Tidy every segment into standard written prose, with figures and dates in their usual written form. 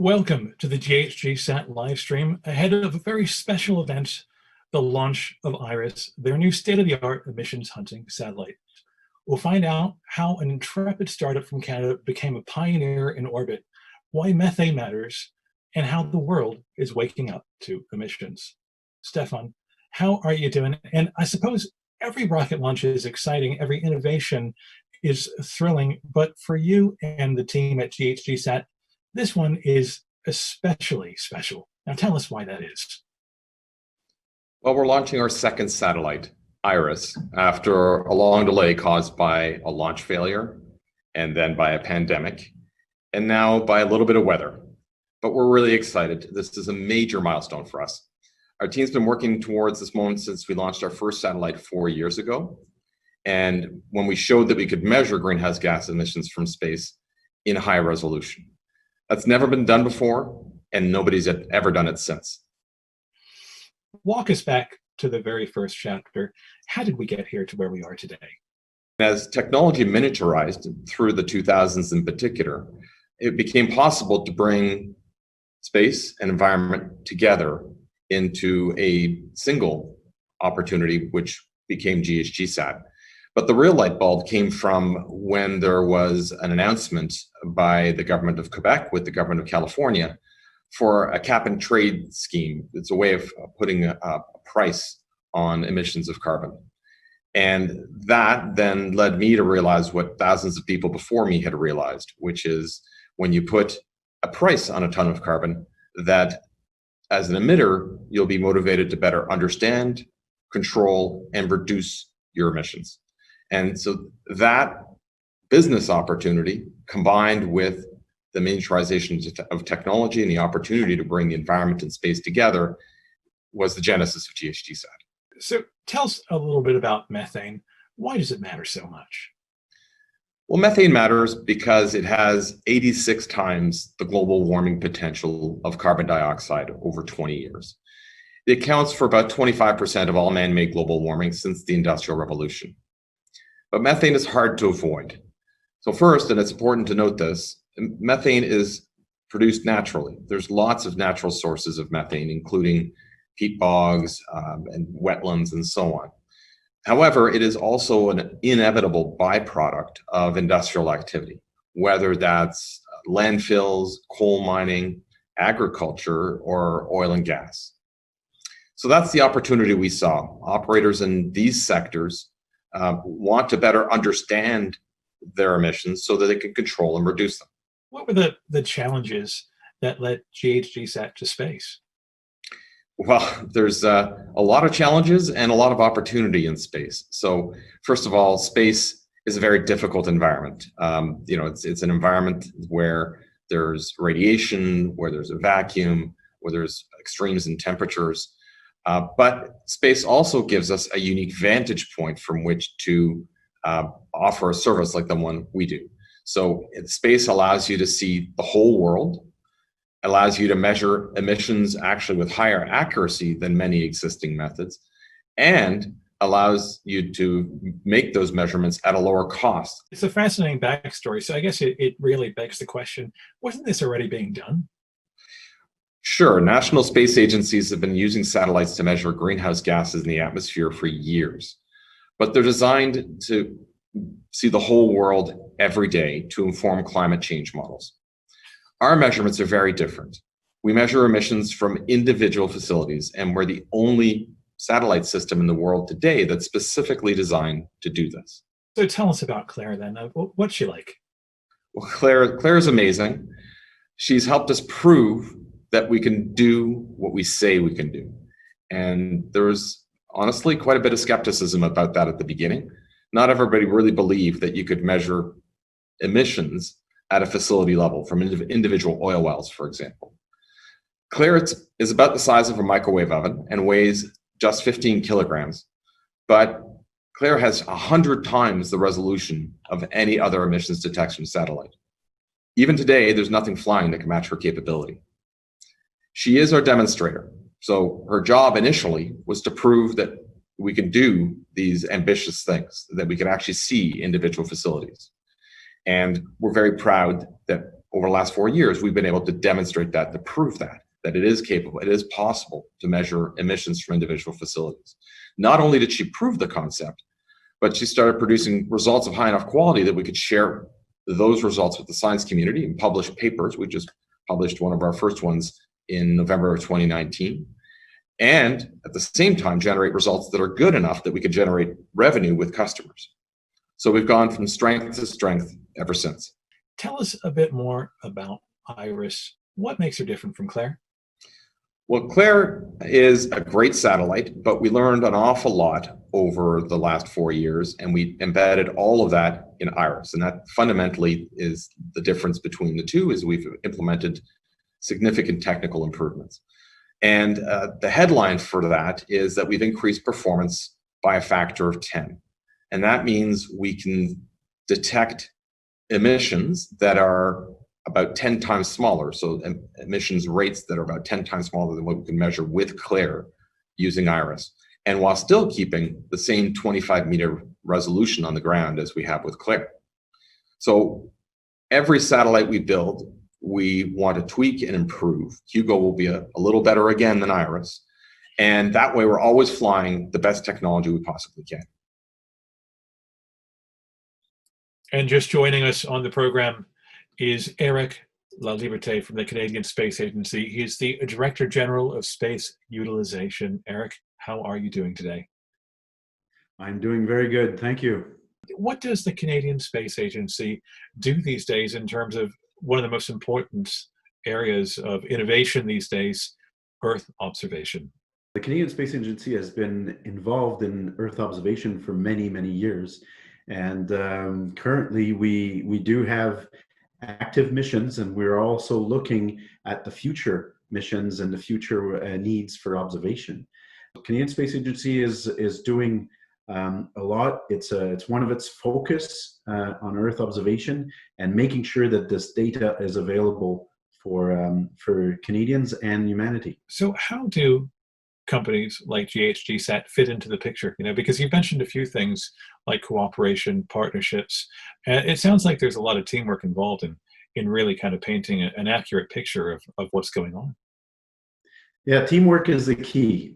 Welcome to the GHGSat live stream ahead of a very special event, the launch of IRIS, their new state-of-the-art emissions hunting satellite. We'll find out how an intrepid startup from Canada became a pioneer in orbit, why methane matters, and how the world is waking up to emissions. Stefan, how are you doing? And I suppose every rocket launch is exciting, every innovation is thrilling, but for you and the team at GHGSat, this one is especially special. Now tell us why that is. Well, we're launching our second satellite, IRIS, after a long delay caused by a launch failure and then by a pandemic, and now by a little bit of weather. But we're really excited. This is a major milestone for us. Our team's been working towards this moment since we launched our first satellite 4 years ago. And when we showed that we could measure greenhouse gas emissions from space in high resolution. That's never been done before, and nobody's ever done it since. Walk us back to the very first chapter. How did we get here to where we are today? As technology miniaturized through the 2000s in particular, it became possible to bring space and environment together into a single opportunity, which became GHGSat. But the real light bulb came from when there was an announcement by the government of Quebec with the government of California for a cap and trade scheme. It's a way of putting a price on emissions of carbon. And that then led me to realize what thousands of people before me had realized, which is when you put a price on a ton of carbon, that as an emitter, you'll be motivated to better understand, control, and reduce your emissions. And so that business opportunity, combined with the miniaturization of technology and the opportunity to bring the environment and space together, was the genesis of GHGSat. So tell us a little bit about methane. Why does it matter so much? Well, methane matters because it has 86 times the global warming potential of carbon dioxide over 20 years. It accounts for about 25% of all man-made global warming since the Industrial Revolution. But methane is hard to avoid. So first, and it's important to note this, methane is produced naturally. There's lots of natural sources of methane, including peat bogs and wetlands and so on. However, it is also an inevitable byproduct of industrial activity, whether that's landfills, coal mining, agriculture, or oil and gas. So that's the opportunity we saw. Operators in these sectors want to better understand their emissions so that they can control and reduce them. What were the challenges that led GHGSat to space? Well, there's a lot of challenges and a lot of opportunity in space. So first of all, space is a very difficult environment. It's an environment where there's radiation, where there's a vacuum, where there's extremes in temperatures. But space also gives us a unique vantage point from which to offer a service like the one we do. So space allows you to see the whole world, allows you to measure emissions actually with higher accuracy than many existing methods, and allows you to make those measurements at a lower cost. It's a fascinating backstory. So I guess it really begs the question, wasn't this already being done? Sure, national space agencies have been using satellites to measure greenhouse gases in the atmosphere for years, but they're designed to see the whole world every day to inform climate change models. Our measurements are very different. We measure emissions from individual facilities, and we're the only satellite system in the world today that's specifically designed to do this. So tell us about Claire then. What's she like? Well, Claire is amazing. She's helped us prove that we can do what we say we can do. And there was honestly quite a bit of skepticism about that at the beginning. Not everybody really believed that you could measure emissions at a facility level from individual oil wells, for example. Claire is about the size of a microwave oven and weighs just 15 kilograms, but Claire has 100 times the resolution of any other emissions detection satellite. Even today, there's nothing flying that can match her capability. She is our demonstrator. So her job initially was to prove that we can do these ambitious things, that we can actually see individual facilities. And we're very proud that over the last 4 years, we've been able to demonstrate that, to prove that it is capable, it is possible to measure emissions from individual facilities. Not only did she prove the concept, but she started producing results of high enough quality that we could share those results with the science community and publish papers. We just published one of our first ones in November of 2019. And at the same time, generate results that are good enough that we could generate revenue with customers. So we've gone from strength to strength ever since. Tell us a bit more about Iris. What makes her different from Claire? Well, Claire is a great satellite, but we learned an awful lot over the last 4 years, and we embedded all of that in Iris. And that fundamentally is the difference between the two, is we've implemented significant technical improvements. And the headline for that is that we've increased performance by a factor of 10. And that means we can detect emissions that are about 10 times smaller. So emissions rates that are about 10 times smaller than what we can measure with Claire using Iris. And while still keeping the same 25-meter resolution on the ground as we have with Claire. So every satellite we build, we want to tweak and improve. Hugo will be a little better again than Iris. And that way we're always flying the best technology we possibly can. And just joining us on the program is Eric Laliberté from the Canadian Space Agency. He's the Director General of Space Utilization. Eric, how are you doing today? I'm doing very good, thank you. What does the Canadian Space Agency do these days in terms of one of the most important areas of innovation these days, Earth observation? The Canadian Space Agency has been involved in Earth observation for many, many years. And currently we do have active missions, and we're also looking at the future missions and the future needs for observation. The Canadian Space Agency is doing a lot. It's one of its focus on Earth observation and making sure that this data is available for Canadians and humanity. So how do companies like GHGSat fit into the picture? You know, because you've mentioned a few things like cooperation, partnerships. It sounds like there's a lot of teamwork involved in really kind of painting an accurate picture of what's going on. Yeah, teamwork is the key.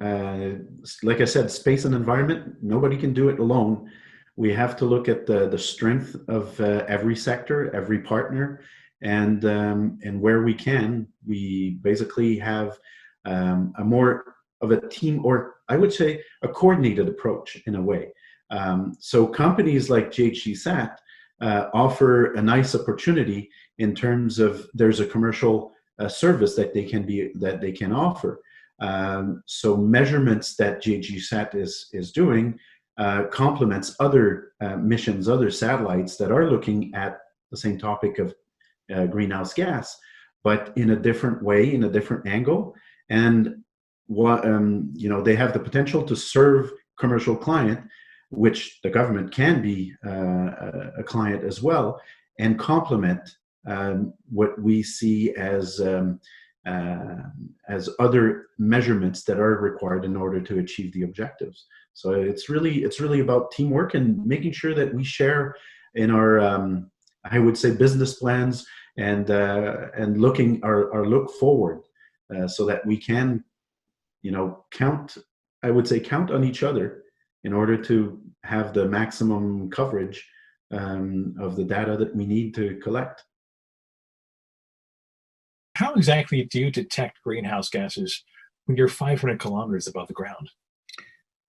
Like I said, space and environment, nobody can do it alone. We have to look at the strength of every sector, every partner, and where we can, we basically have a more of a team, or I would say a coordinated approach in a way. So companies like GHGSat offer a nice opportunity in terms of there's a commercial service that they can offer. So measurements that GHGSat is doing complements other missions, other satellites that are looking at the same topic of greenhouse gas, but in a different way, in a different angle. And they have the potential to serve commercial client, which the government can be a client as well, and complement what we see as other measurements that are required in order to achieve the objectives. So it's really about teamwork and making sure that we share in our I would say business plans and looking our look forward so that we can count on each other in order to have the maximum coverage of the data that we need to collect. How exactly do you detect greenhouse gases when you're 500 kilometers above the ground?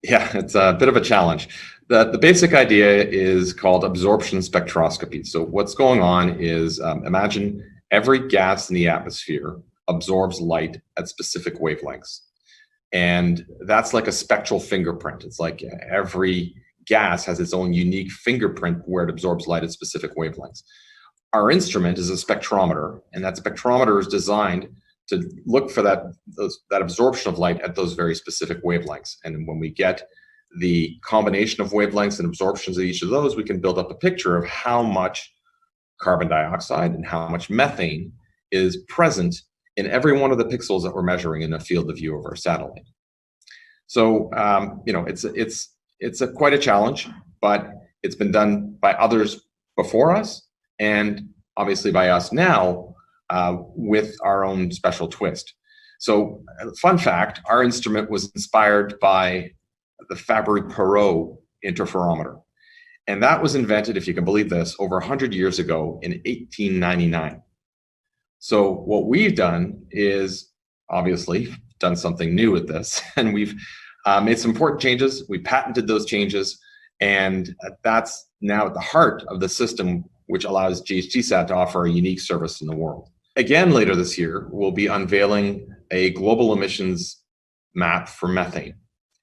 Yeah, it's a bit of a challenge. The basic idea is called absorption spectroscopy. So what's going on is imagine every gas in the atmosphere absorbs light at specific wavelengths. And that's like a spectral fingerprint. It's like every gas has its own unique fingerprint where it absorbs light at specific wavelengths. Our instrument is a spectrometer, and that spectrometer is designed to look for that absorption of light at those very specific wavelengths. And when we get the combination of wavelengths and absorptions of each of those, we can build up a picture of how much carbon dioxide and how much methane is present in every one of the pixels that we're measuring in a field of view of our satellite. So, it's quite a challenge, but it's been done by others before us, and obviously by us now, with our own special twist. So, fun fact, our instrument was inspired by the Fabry-Perot interferometer. And that was invented, if you can believe this, over 100 years ago in 1899. So what we've done is obviously done something new with this, and we've made some important changes. We patented those changes, and that's now at the heart of the system, which allows GHGSat to offer a unique service in the world. Again, later this year, we'll be unveiling a global emissions map for methane,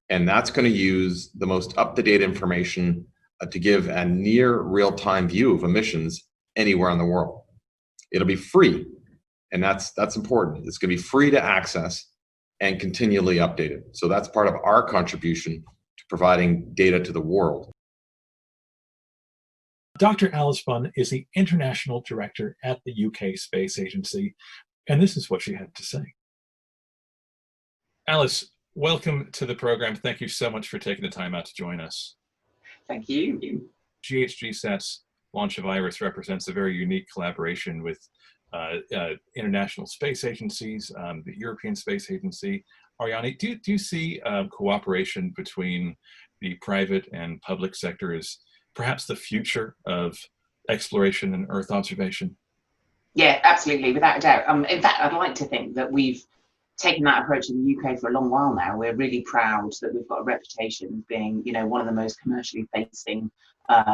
and that's going to use the most up-to-date information to give a near real-time view of emissions anywhere in the world. It'll be free, and that's important. It's going to be free to access and continually updated. So that's part of our contribution to providing data to the world. Dr. Alice Bunn is the International Director at the UK Space Agency, and this is what she had to say. Alice, welcome to the program. Thank you so much for taking the time out to join us. Thank you. GHGSat's launch of IRIS represents a very unique collaboration with international space agencies, the European Space Agency. Ariane, do you see cooperation between the private and public sector as perhaps the future of exploration and Earth observation? Yeah, absolutely, without a doubt. In fact, I'd like to think that we've taken that approach in the UK for a long while now. We're really proud that we've got a reputation of being, one of the most commercially facing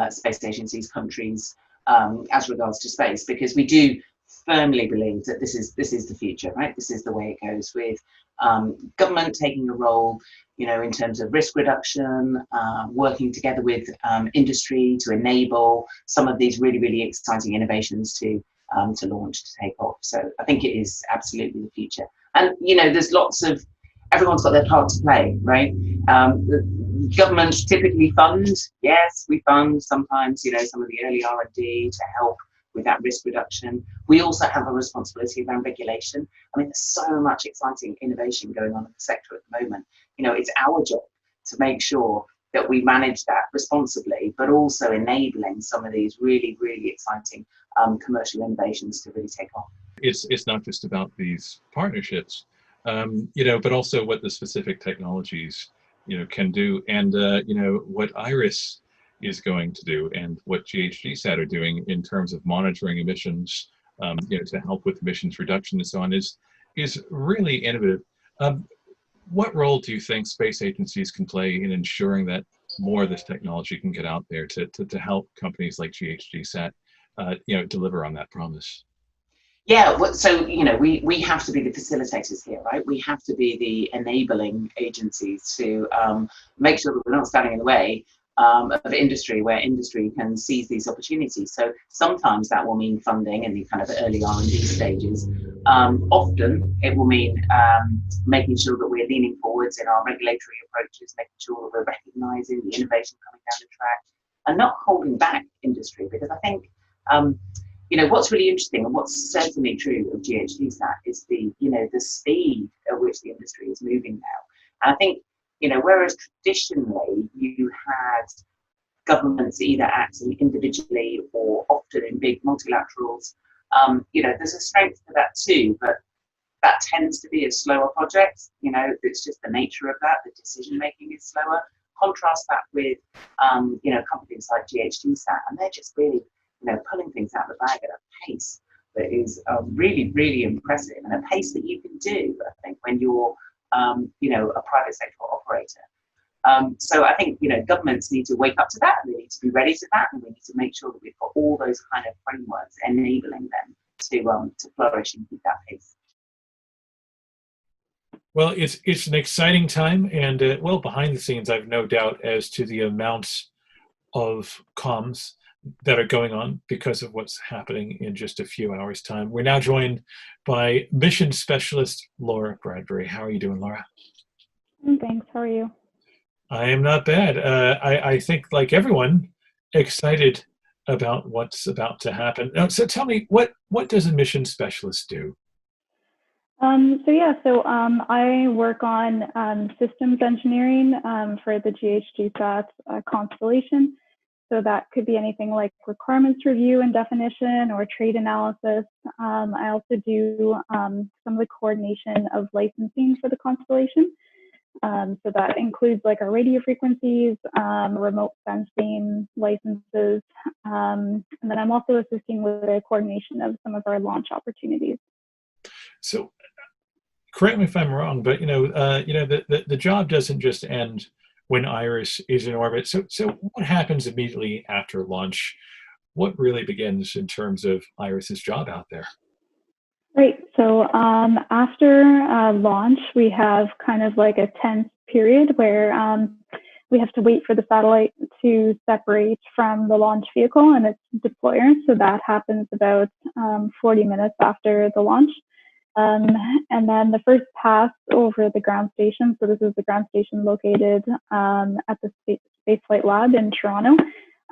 space agencies countries as regards to space, because we do firmly believe that this is the future, right? This is the way it goes, with government taking a role, in terms of risk reduction, working together with industry to enable some of these really, really exciting innovations to launch, to take off. So I think it is absolutely the future. And, there's everyone's got their part to play, right? The government typically funds, yes, we fund sometimes, some of the early R&D to help with that risk reduction. We also have a responsibility around regulation. I mean, there's so much exciting innovation going on in the sector at the moment. It's our job to make sure that we manage that responsibly, but also enabling some of these really, really exciting commercial innovations to really take off. It's not just about these partnerships, but also what the specific technologies, can do, and what IRIS is going to do, and what GHGSat are doing in terms of monitoring emissions, to help with emissions reduction and so on, is really innovative. What role do you think space agencies can play in ensuring that more of this technology can get out there to help companies like GHGSat, deliver on that promise? Yeah, so we have to be the facilitators here, right? We have to be the enabling agencies to make sure that we're not standing in the way of industry, where industry can seize these opportunities. So sometimes that will mean funding in the kind of early R&D stages. Often it will mean making sure that we're leaning forwards in our regulatory approaches, making sure that we're recognizing the innovation coming down the track and not holding back industry, because I think what's really interesting, and what's certainly true of GHGSat, is the speed at which the industry is moving now. And I think, whereas traditionally you had governments either acting individually or often in big multilaterals, there's a strength to that too, but that tends to be a slower project. It's just the nature of that. The decision making is slower. Contrast that with, companies like GHGSat, and they're just really, pulling things out of the bag at a pace that is really, really impressive, and a pace that you can do, I think, when you're, a private sector operator. So I think, governments need to wake up to that, and they need to be ready to that, and we need to make sure that we've got all those kind of frameworks enabling them to flourish and keep that pace. Well, it's an exciting time, and behind the scenes, I've no doubt as to the amounts of comms that are going on because of what's happening in just a few hours' time. We're now joined by mission specialist Laura Bradbury. How are you doing, Laura? Thanks. How are you? I am not bad. I think, like everyone, excited about what's about to happen. So tell me, what does a mission specialist do? So I work on systems engineering for the GHGSat constellation. So that could be anything like requirements review and definition or trade analysis. I also do some of the coordination of licensing for the constellation. So that includes like our radio frequencies, remote sensing licenses, and then I'm also assisting with the coordination of some of our launch opportunities. So, correct me if I'm wrong, but the job doesn't just end when IRIS is in orbit. So what happens immediately after launch? What really begins in terms of IRIS's job out there? Right. So after launch, we have kind of like a tense period where we have to wait for the satellite to separate from the launch vehicle and its deployer. So that happens about 40 minutes after the launch. And then the first pass over the ground station. So this is the ground station located at the Spaceflight Lab in Toronto.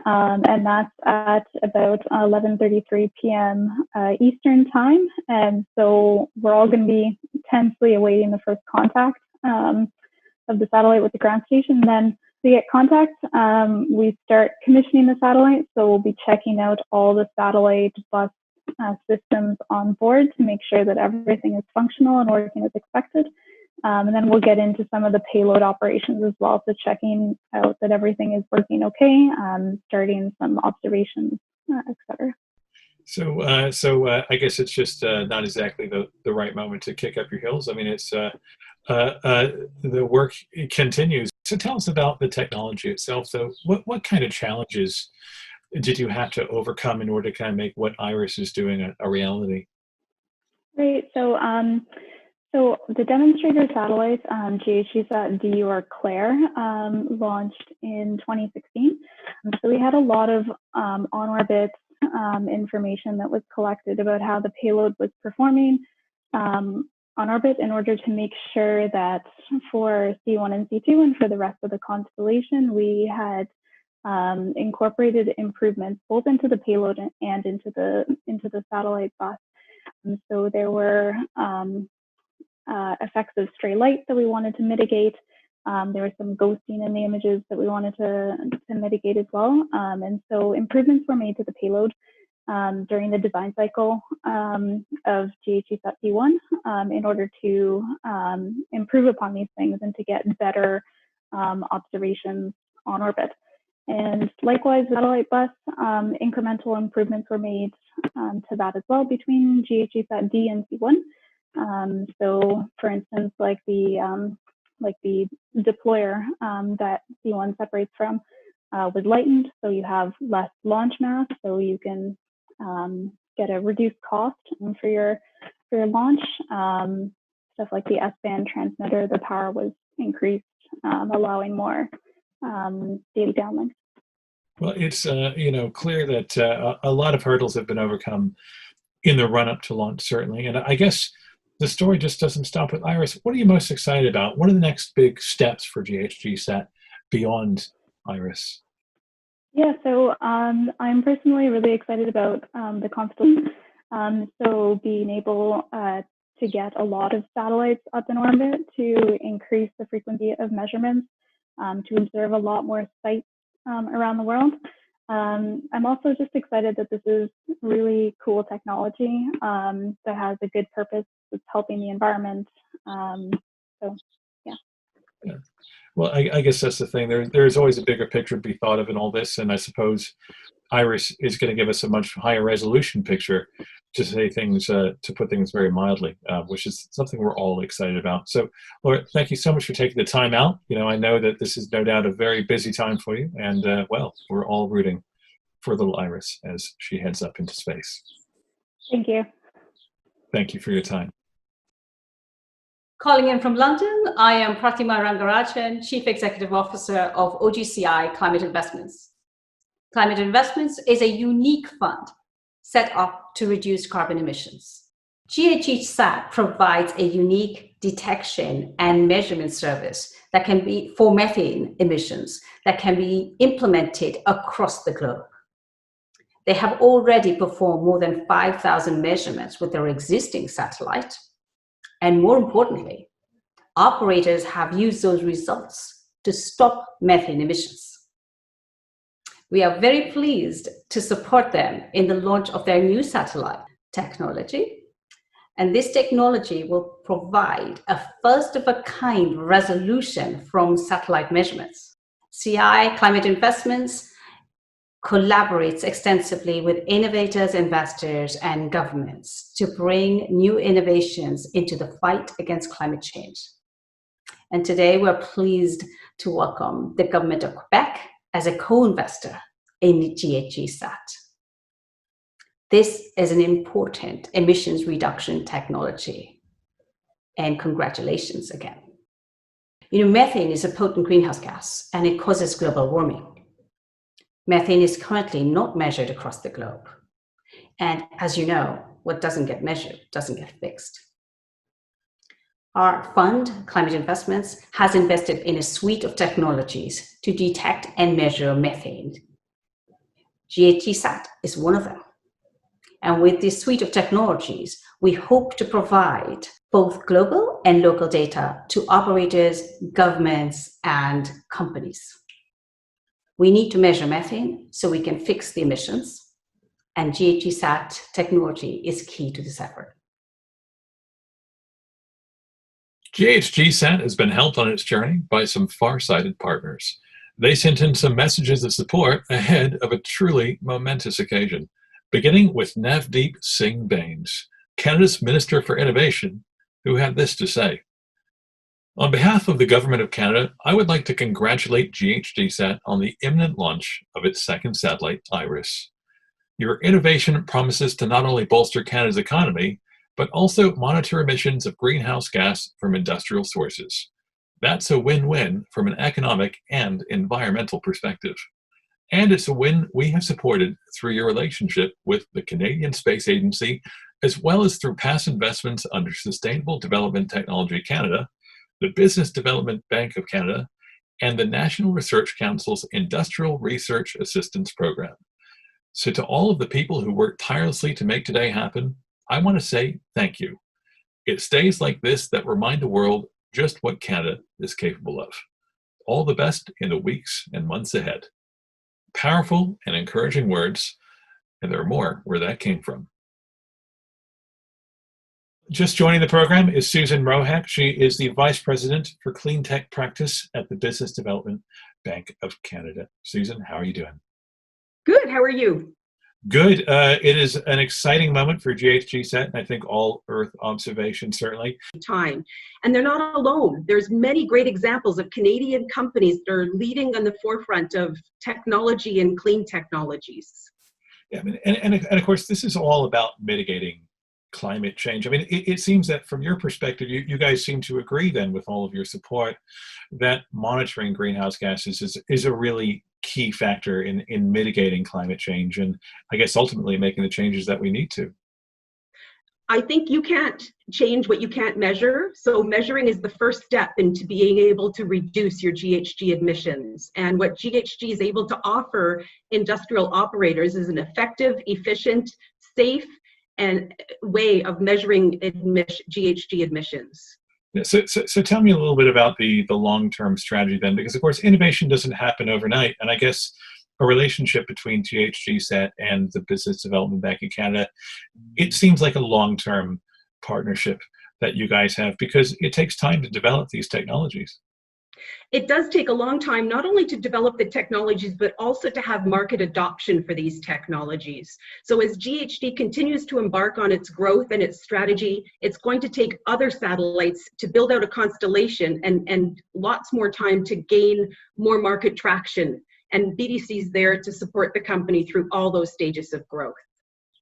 And that's at about 11:33 p.m. Eastern time. And so we're all going to be tensely awaiting the first contact of the satellite with the ground station. Then to get contact, we start commissioning the satellite. So we'll be checking out all the satellite bus systems on board to make sure that everything is functional and working as expected. And then we'll get into some of the payload operations as well. So checking out that everything is working okay, starting some observations, et cetera. So, I guess it's just not exactly the right moment to kick up your heels. I mean, it's the work continues. So tell us about the technology itself. So what kind of challenges did you have to overcome in order to kind of make what IRIS is doing a reality? Right. So the demonstrator satellite, GHGSat D or Claire, launched in 2016. So we had a lot of on-orbit information that was collected about how the payload was performing on orbit in order to make sure that for C1 and C2 and for the rest of the constellation, we had incorporated improvements both into the payload and into the satellite bus. And so there were effects of stray light that we wanted to mitigate. There was some ghosting in the images that we wanted to mitigate as well. And so improvements were made to the payload during the design cycle of GHGSat D1 in order to improve upon these things and to get better observations on orbit. And likewise, satellite bus, incremental improvements were made to that as well between GHGSat D and C1. So for instance, like the deployer that C1 separates from was lightened, so you have less launch mass, so you can get a reduced cost for your launch. Stuff like the S-band transmitter, the power was increased, allowing more data downlink. Well, it's clear that a lot of hurdles have been overcome in the run-up to launch, certainly. And I guess the story just doesn't stop with IRIS. What are you most excited about? What are the next big steps for GHGSat beyond IRIS? Yeah, so I'm personally really excited about the constellation. So being able to get a lot of satellites up in orbit to increase the frequency of measurements, to observe a lot more sites around the world. I'm also just excited that this is really cool technology that has a good purpose. It's helping the environment. So, yeah. Well, I guess that's the thing. There's always a bigger picture to be thought of in all this, and I suppose IRIS is going to give us a much higher resolution picture, to say things, to put things very mildly, which is something we're all excited about. So, Laura, thank you so much for taking the time out. I know that this is no doubt a very busy time for you, and well, we're all rooting for little IRIS as she heads up into space. Thank you. Thank you for your time. Calling in from London, I am Pratima Rangarajan, Chief Executive Officer of OGCI Climate Investments. Climate Investments is a unique fund set up to reduce carbon emissions. GHGSat provides a unique detection and measurement service that can be for methane emissions that can be implemented across the globe. They have already performed more than 5,000 measurements with their existing satellite. And more importantly, operators have used those results to stop methane emissions. We are very pleased to support them in the launch of their new satellite technology. And this technology will provide a first-of-a-kind resolution from satellite measurements. CI Climate Investments collaborates extensively with innovators, investors, and governments to bring new innovations into the fight against climate change. And today we're pleased to welcome the Government of Quebec as a co-investor in GHGSat. This is an important emissions reduction technology. And congratulations again. You know, methane is a potent greenhouse gas and it causes global warming. Methane is currently not measured across the globe. And as you know, what doesn't get measured doesn't get fixed. Our fund, Climate Investments, has invested in a suite of technologies to detect and measure methane. GHGSat is one of them. And with this suite of technologies, we hope to provide both global and local data to operators, governments, and companies. We need to measure methane so we can fix the emissions, and GHGSat technology is key to this effort. GHGSat has been helped on its journey by some far-sighted partners. They sent in some messages of support ahead of a truly momentous occasion, beginning with Navdeep Singh Bains, Canada's Minister for Innovation, who had this to say. On behalf of the Government of Canada, I would like to congratulate GHGSat on the imminent launch of its second satellite, IRIS. Your innovation promises to not only bolster Canada's economy, but also monitor emissions of greenhouse gas from industrial sources. That's a win-win from an economic and environmental perspective. And it's a win we have supported through your relationship with the Canadian Space Agency, as well as through past investments under Sustainable Development Technology Canada, the Business Development Bank of Canada, and the National Research Council's Industrial Research Assistance Program. So to all of the people who worked tirelessly to make today happen, I want to say thank you. It's days like this that remind the world just what Canada is capable of. All the best in the weeks and months ahead. Powerful and encouraging words, and there are more where that came from. Just joining the program is Susan Rohack. She is the Vice President for Clean Tech Practice at the Business Development Bank of Canada. Susan, how are you doing? Good, how are you? Good. It is an exciting moment for GHGSat, and I think all Earth observation, certainly. Time. And they're not alone. There's many great examples of Canadian companies that are leading on the forefront of technology and clean technologies. Yeah, I mean, and of course, this is all about mitigating climate change. I mean, it seems that from your perspective, you guys seem to agree then with all of your support that monitoring greenhouse gases is a really key factor in mitigating climate change and I guess ultimately making the changes that we need to. I think you can't change what you can't measure. So measuring is the first step into being able to reduce your GHG emissions. And what GHG is able to offer industrial operators is an effective, efficient, safe, and way of measuring GHG emissions. So tell me a little bit about the long-term strategy then, because of course innovation doesn't happen overnight, and I guess a relationship between GHGSat and the Business Development Bank of Canada, it seems like a long-term partnership that you guys have because it takes time to develop these technologies. It does take a long time, not only to develop the technologies, but also to have market adoption for these technologies. So as GHG continues to embark on its growth and its strategy, it's going to take other satellites to build out a constellation and lots more time to gain more market traction. And BDC's there to support the company through all those stages of growth.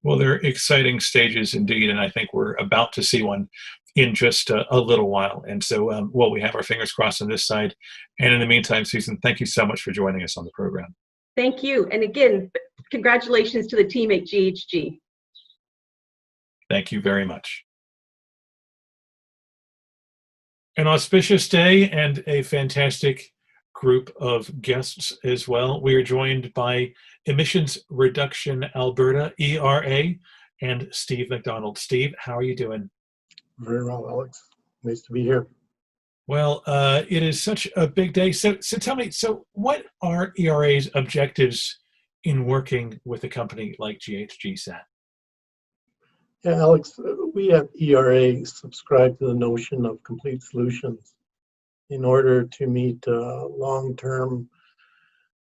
Well, they're exciting stages indeed, and I think we're about to see one in just a little while. And so, well, we have our fingers crossed on this side. And in the meantime, Susan, thank you so much for joining us on the program. Thank you. And again, congratulations to the team at GHG. Thank you very much. An auspicious day and a fantastic group of guests as well. We are joined by Emissions Reduction Alberta, ERA, and Steve McDonald. Steve, how are you doing? Very well, Alex. Nice to be here. Well, it is such a big day. So tell me, so what are ERA's objectives in working with a company like GHGSat? Yeah, Alex, we at ERA subscribe to the notion of complete solutions. In order to meet long-term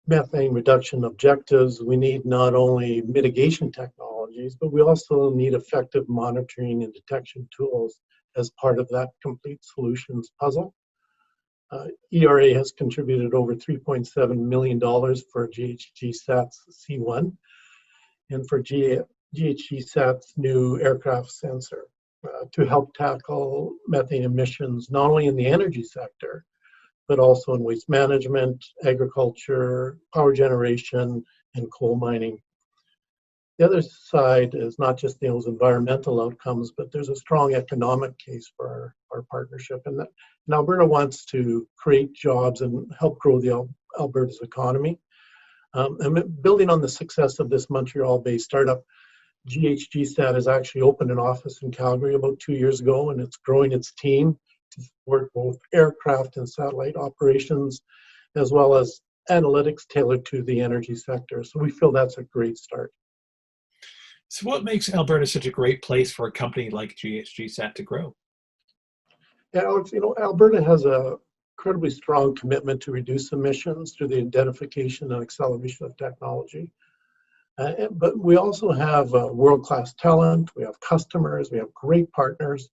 methane reduction objectives, we need not only mitigation technologies, but we also need effective monitoring and detection tools as part of that complete solutions puzzle. ERA has contributed over $3.7 million for GHGSat's C1 and for GHGSat's new aircraft sensor to help tackle methane emissions, not only in the energy sector, but also in waste management, agriculture, power generation, and coal mining. The other side is not just those environmental outcomes, but there's a strong economic case for our partnership. And Alberta wants to create jobs and help grow the Alberta's economy. And building on the success of this Montreal-based startup, GHGSat has actually opened an office in Calgary about 2 years ago, and it's growing its team to support both aircraft and satellite operations, as well as analytics tailored to the energy sector. So we feel that's a great start. So what makes Alberta such a great place for a company like GHGSat to grow? Yeah, Alex, Alberta has a incredibly strong commitment to reduce emissions through the identification and acceleration of technology. But we also have world-class talent, we have customers, we have great partners,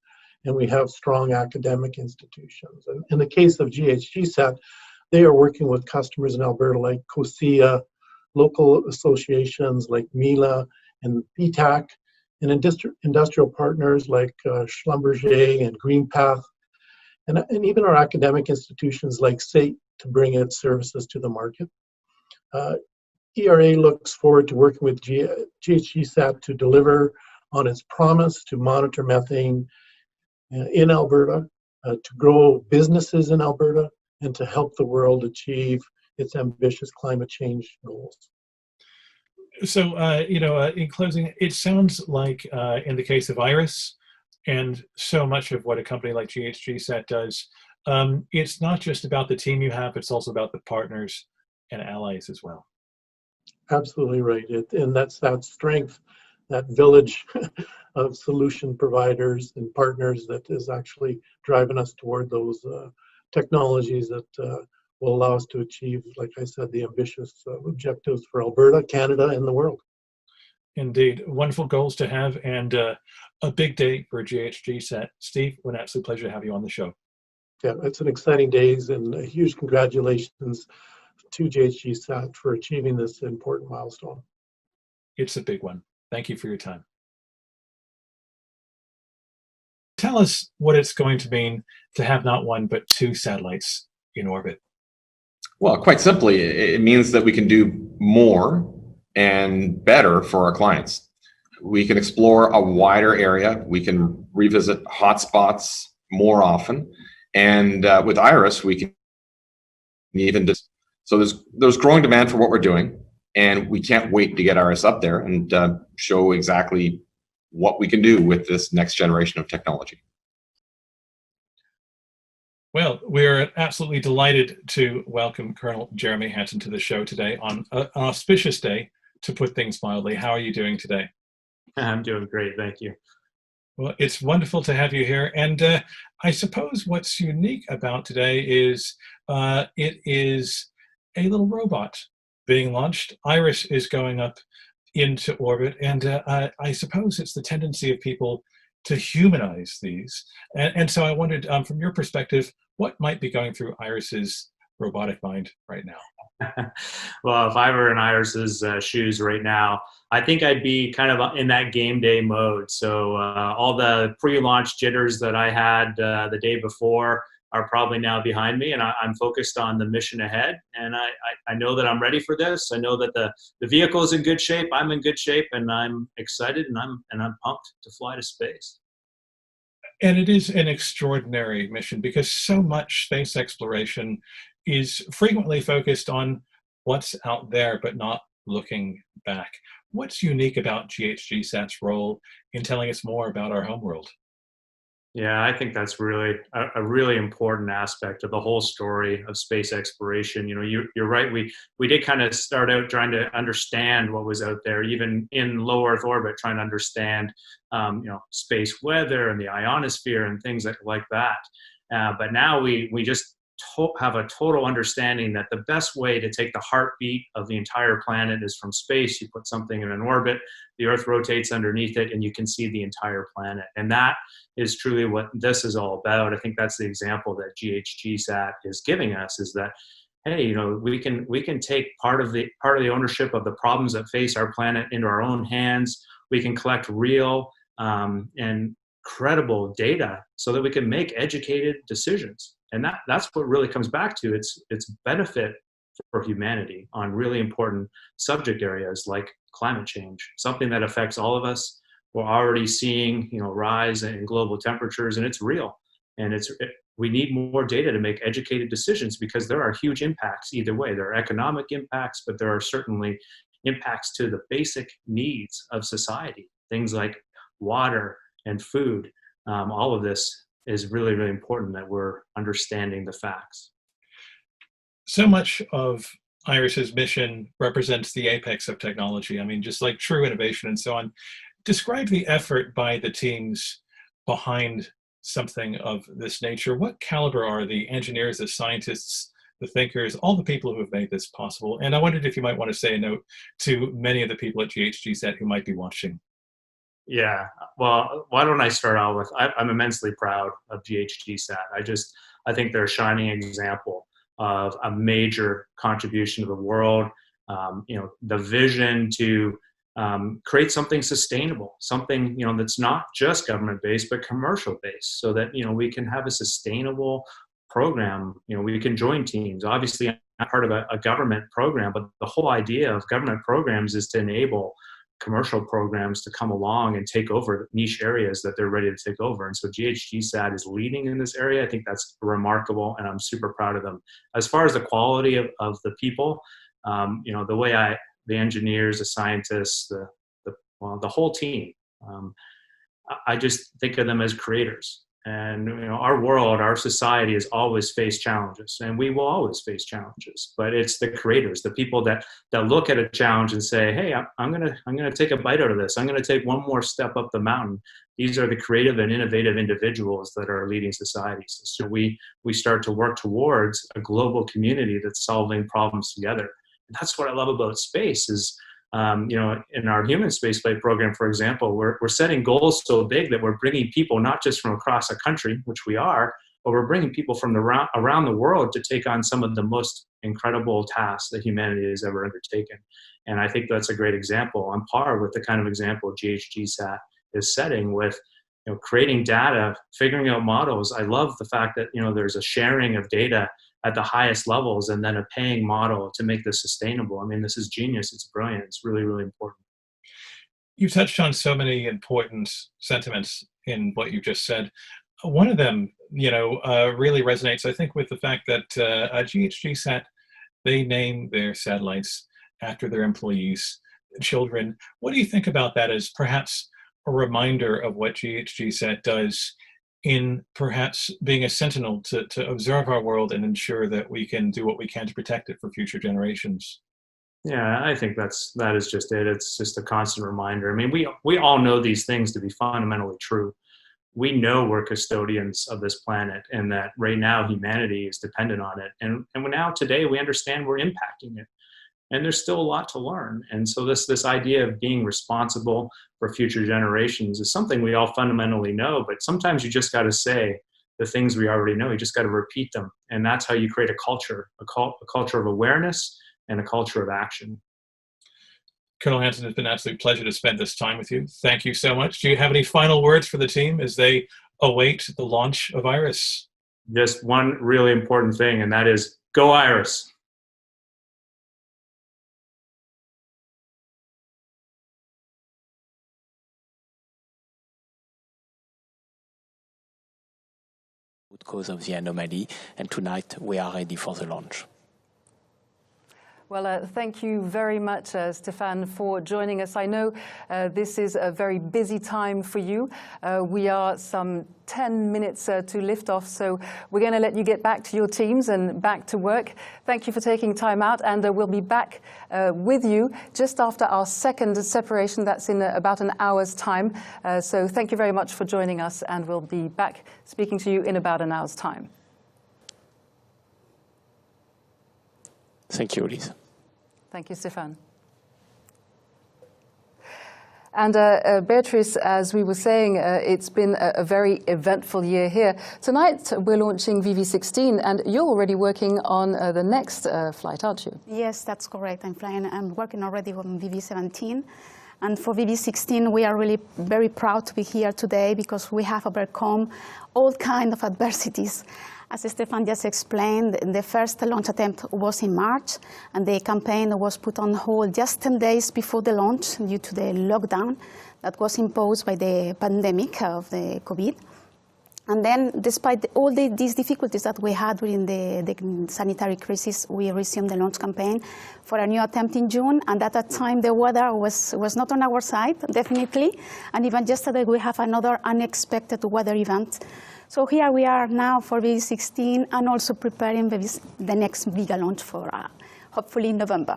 and we have strong academic institutions. And in the case of GHGSat, they are working with customers in Alberta like COSIA, local associations like MILA and PTAC, and industrial partners like Schlumberger and GreenPath, and even our academic institutions like Sept to bring its services to the market. ERA looks forward to working with GHGSat to deliver on its promise to monitor methane in Alberta, to grow businesses in Alberta, and to help the world achieve its ambitious climate change goals. So, in closing, it sounds like in the case of Iris, and so much of what a company like GHGSat does, it's not just about the team you have, it's also about the partners and allies as well. Absolutely right. And that's that strength, that village of solution providers and partners that is actually driving us toward those technologies that will allow us to achieve, like I said, the ambitious objectives for Alberta, Canada, and the world. Indeed. Wonderful goals to have, and a big day for GHGSat. Steve, what an absolute pleasure to have you on the show. Yeah, it's an exciting days, and a huge congratulations to GHGSat for achieving this important milestone. It's a big one. Thank you for your time. Tell us what it's going to mean to have not one, but two satellites in orbit. Well, quite simply, it means that we can do more and better for our clients. We can explore a wider area. We can revisit hotspots more often. And with Iris, we can even just, so there's growing demand for what we're doing, and we can't wait to get Iris up there and show exactly what we can do with this next generation of technology. Well, we're absolutely delighted to welcome Colonel Jeremy Hansen to the show today on an auspicious day, to put things mildly. How are you doing today? I'm doing great, thank you. Well, it's wonderful to have you here. And I suppose what's unique about today is it is a little robot being launched. Iris is going up into orbit. And I suppose it's the tendency of people to humanize these. And so I wondered, from your perspective, what might be going through Iris's robotic mind right now? Well, if I were in Iris's shoes right now, I think I'd be kind of in that game day mode. So all the pre-launch jitters that I had the day before are probably now behind me, and I'm focused on the mission ahead. And I know that I'm ready for this. I know that the vehicle is in good shape. I'm in good shape, and I'm excited, and I'm pumped to fly to space. And it is an extraordinary mission, because so much space exploration is frequently focused on what's out there, but not looking back. What's unique about GHGSat's role in telling us more about our homeworld? Yeah, I think that's really a really important aspect of the whole story of space exploration. You know, you're right. We did kind of start out trying to understand what was out there, even in low Earth orbit, trying to understand, space weather and the ionosphere and things like that. But now we just have a total understanding that the best way to take the heartbeat of the entire planet is from space. You put something in an orbit, the Earth rotates underneath it, and you can see the entire planet. And that is truly what this is all about. I think that's the example that GHGSat is giving us, is that, hey, you know, we can take part of the ownership of the problems that face our planet into our own hands. We can collect real and credible data so that we can make educated decisions. And that's what really comes back to its benefit for humanity on really important subject areas like climate change, something that affects all of us. We're already seeing, rise in global temperatures, and it's real. And we need more data to make educated decisions, because there are huge impacts either way. There are economic impacts, but there are certainly impacts to the basic needs of society, things like water and food. All of this is really, really important, that we're understanding the facts. So much of IRIS's mission represents the apex of technology. I mean, just like true innovation and so on. Describe the effort by the teams behind something of this nature. What caliber are the engineers, the scientists, the thinkers, all the people who have made this possible? And I wondered if you might want to say a note to many of the people at GHGSat who might be watching. Yeah, well, why don't I start out with, I'm immensely proud of GHGSat. I think they're a shining example of a major contribution to the world. The vision to create something sustainable, something, that's not just government-based, but commercial-based, so that, we can have a sustainable program. We can join teams. Obviously, I'm not part of a government program, but the whole idea of government programs is to enable commercial programs to come along and take over niche areas that they're ready to take over. And so GHGSat is leading in this area. I think that's remarkable, and I'm super proud of them. As far as the quality of the people, the way the engineers, the scientists, the whole team, I just think of them as creators. And our world, our society has always faced challenges, and we will always face challenges. But it's the creators, the people that look at a challenge and say, "Hey, I'm gonna take a bite out of this. I'm gonna take one more step up the mountain." These are the creative and innovative individuals that are leading societies. So we start to work towards a global community that's solving problems together. And that's what I love about space is, in our human spaceflight program, for example, we're setting goals so big that we're bringing people not just from across a country, which we are, but we're bringing people from around the world to take on some of the most incredible tasks that humanity has ever undertaken. And I think that's a great example, on par with the kind of example GHGSat is setting with, creating data, figuring out models. I love the fact that, there's a sharing of data at the highest levels, and then a paying model to make this sustainable. I mean, this is genius. It's brilliant. It's really, really important. You've touched on so many important sentiments in what you just said. One of them, really resonates, I think, with the fact that GHGSat, they name their satellites after their employees, children. What do you think about that as perhaps a reminder of what GHGSat does in perhaps being a sentinel to observe our world and ensure that we can do what we can to protect it for future generations? Yeah, I think that is just it. It's just a constant reminder. I mean, we all know these things to be fundamentally true. We know we're custodians of this planet, and that right now humanity is dependent on it. And now today we understand we're impacting it. And there's still a lot to learn. And so this idea of being responsible for future generations is something we all fundamentally know, but sometimes you just got to say the things we already know. You just got to repeat them. And that's how you create a culture of awareness and a culture of action. Colonel Hansen, it's been an absolute pleasure to spend this time with you. Thank you so much. Do you have any final words for the team as they await the launch of IRIS? Just one really important thing, and that is go IRIS. Cause of the anomaly, and tonight we are ready for the launch. Well, thank you very much, Stéphane, for joining us. I know this is a very busy time for you. We are some 10 minutes to lift off, so we're going to let you get back to your teams and back to work. Thank you for taking time out, and we'll be back with you just after our second separation. That's in about an hour's time. So thank you very much for joining us, and we'll be back speaking to you in about an hour's time. Thank you, Elise. Thank you, Stéphane. And Beatrice, as we were saying, it's been a very eventful year here. Tonight, we're launching VV16, and you're already working on the next flight, aren't you? Yes, that's correct. I'm working already on VV17. And for VV16, we are really very proud to be here today because we have overcome all kinds of adversities. As Stéphane just explained, the first launch attempt was in March, and the campaign was put on hold just 10 days before the launch due to the lockdown that was imposed by the pandemic of the COVID. And then, despite all these difficulties that we had during the sanitary crisis, we resumed the launch campaign for a new attempt in June. And at that time, the weather was not on our side, definitely. And even yesterday, we have another unexpected weather event. So here we are now for VV16 and also preparing the next Vega launch for hopefully in November.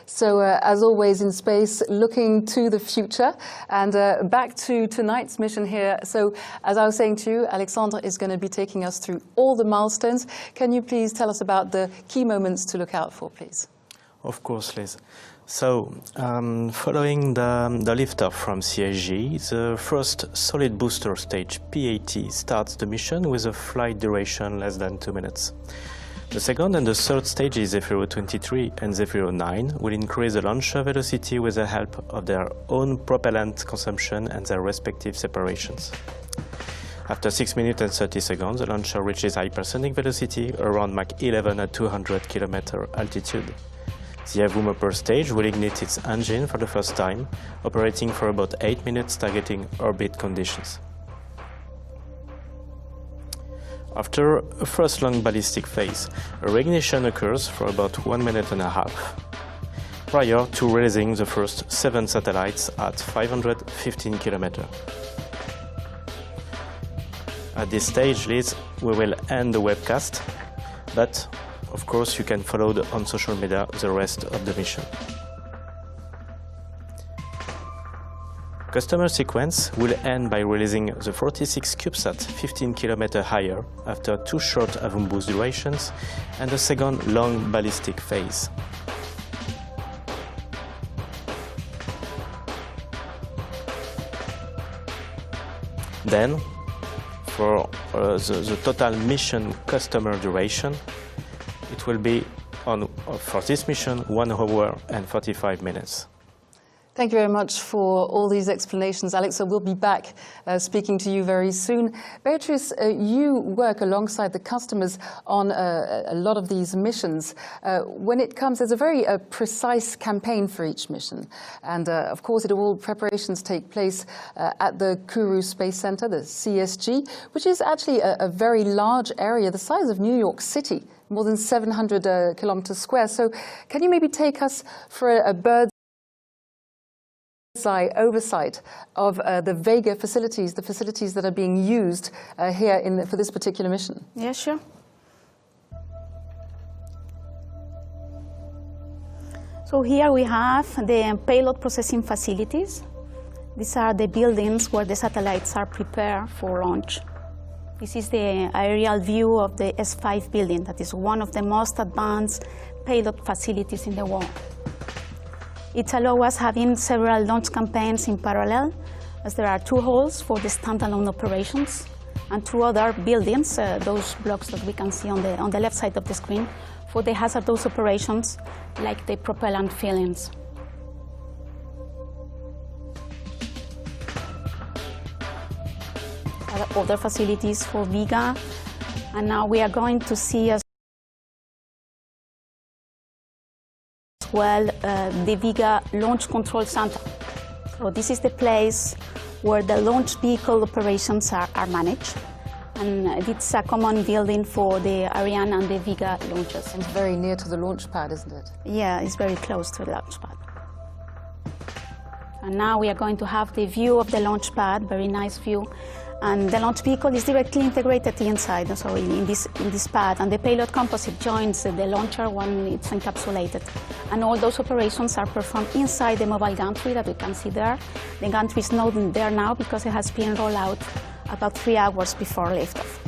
So as always in space, looking to the future and back to tonight's mission here. So as I was saying to you, Alexandre is going to be taking us through all the milestones. Can you please tell us about the key moments to look out for, please? Of course, Liz. So, following the liftoff from GHG, the first solid booster stage, PAT, starts the mission with a flight duration less than 2 minutes. The second and the third stages, Zefiro-23 and Zefiro-9, will increase the launcher velocity with the help of their own propellant consumption and their respective separations. After 6 minutes and 30 seconds, the launcher reaches hypersonic velocity around Mach 11 at 200 km altitude. The Avum upper stage will ignite its engine for the first time, operating for about 8 minutes, targeting orbit conditions. After a first long ballistic phase, a reignition occurs for about 1.5 minutes, prior to releasing the first 7 satellites at 515 km. At this stage, Liz, we will end the webcast, but of course, you can follow on social media the rest of the mission. Customer sequence will end by releasing the 46 CubeSat 15 km higher after 2 short Avum boost durations and a second long ballistic phase. Then, for the total mission customer duration, it will be for this mission 1 hour and 45 minutes. Thank you very much for all these explanations, Alex. So we'll be back speaking to you very soon. Beatrice, you work alongside the customers on a lot of these missions. When it comes, there's a very precise campaign for each mission. And of course, all preparations take place at the Kourou Space Center, the CSG, which is actually a very large area, the size of New York City, more than 700 kilometers square. So can you maybe take us for a bird's eye oversight of the Vega facilities, the facilities that are being used here for this particular mission? Yeah, sure. So here we have the payload processing facilities. These are the buildings where the satellites are prepared for launch. This is the aerial view of the S5 building. That is one of the most advanced payload facilities in the world. It allows us having several launch campaigns in parallel, as there are 2 halls for the standalone operations and 2 other buildings, those blocks that we can see on the left side of the screen, for the hazardous operations like the propellant fillings. Other facilities for Vega, and now we are going to see as well the Vega Launch Control Center. So this is the place where the launch vehicle operations are managed. And it's a common building for the Ariane and the Vega launches. And very near to the launch pad, isn't it? Yeah, it's very close to the launch pad. And now we are going to have the view of the launch pad, very nice view. And the launch vehicle is directly integrated inside, so in this pad. And the payload composite joins the launcher when it's encapsulated. And all those operations are performed inside the mobile gantry that we can see there. The gantry is not there now because it has been rolled out about 3 hours before liftoff.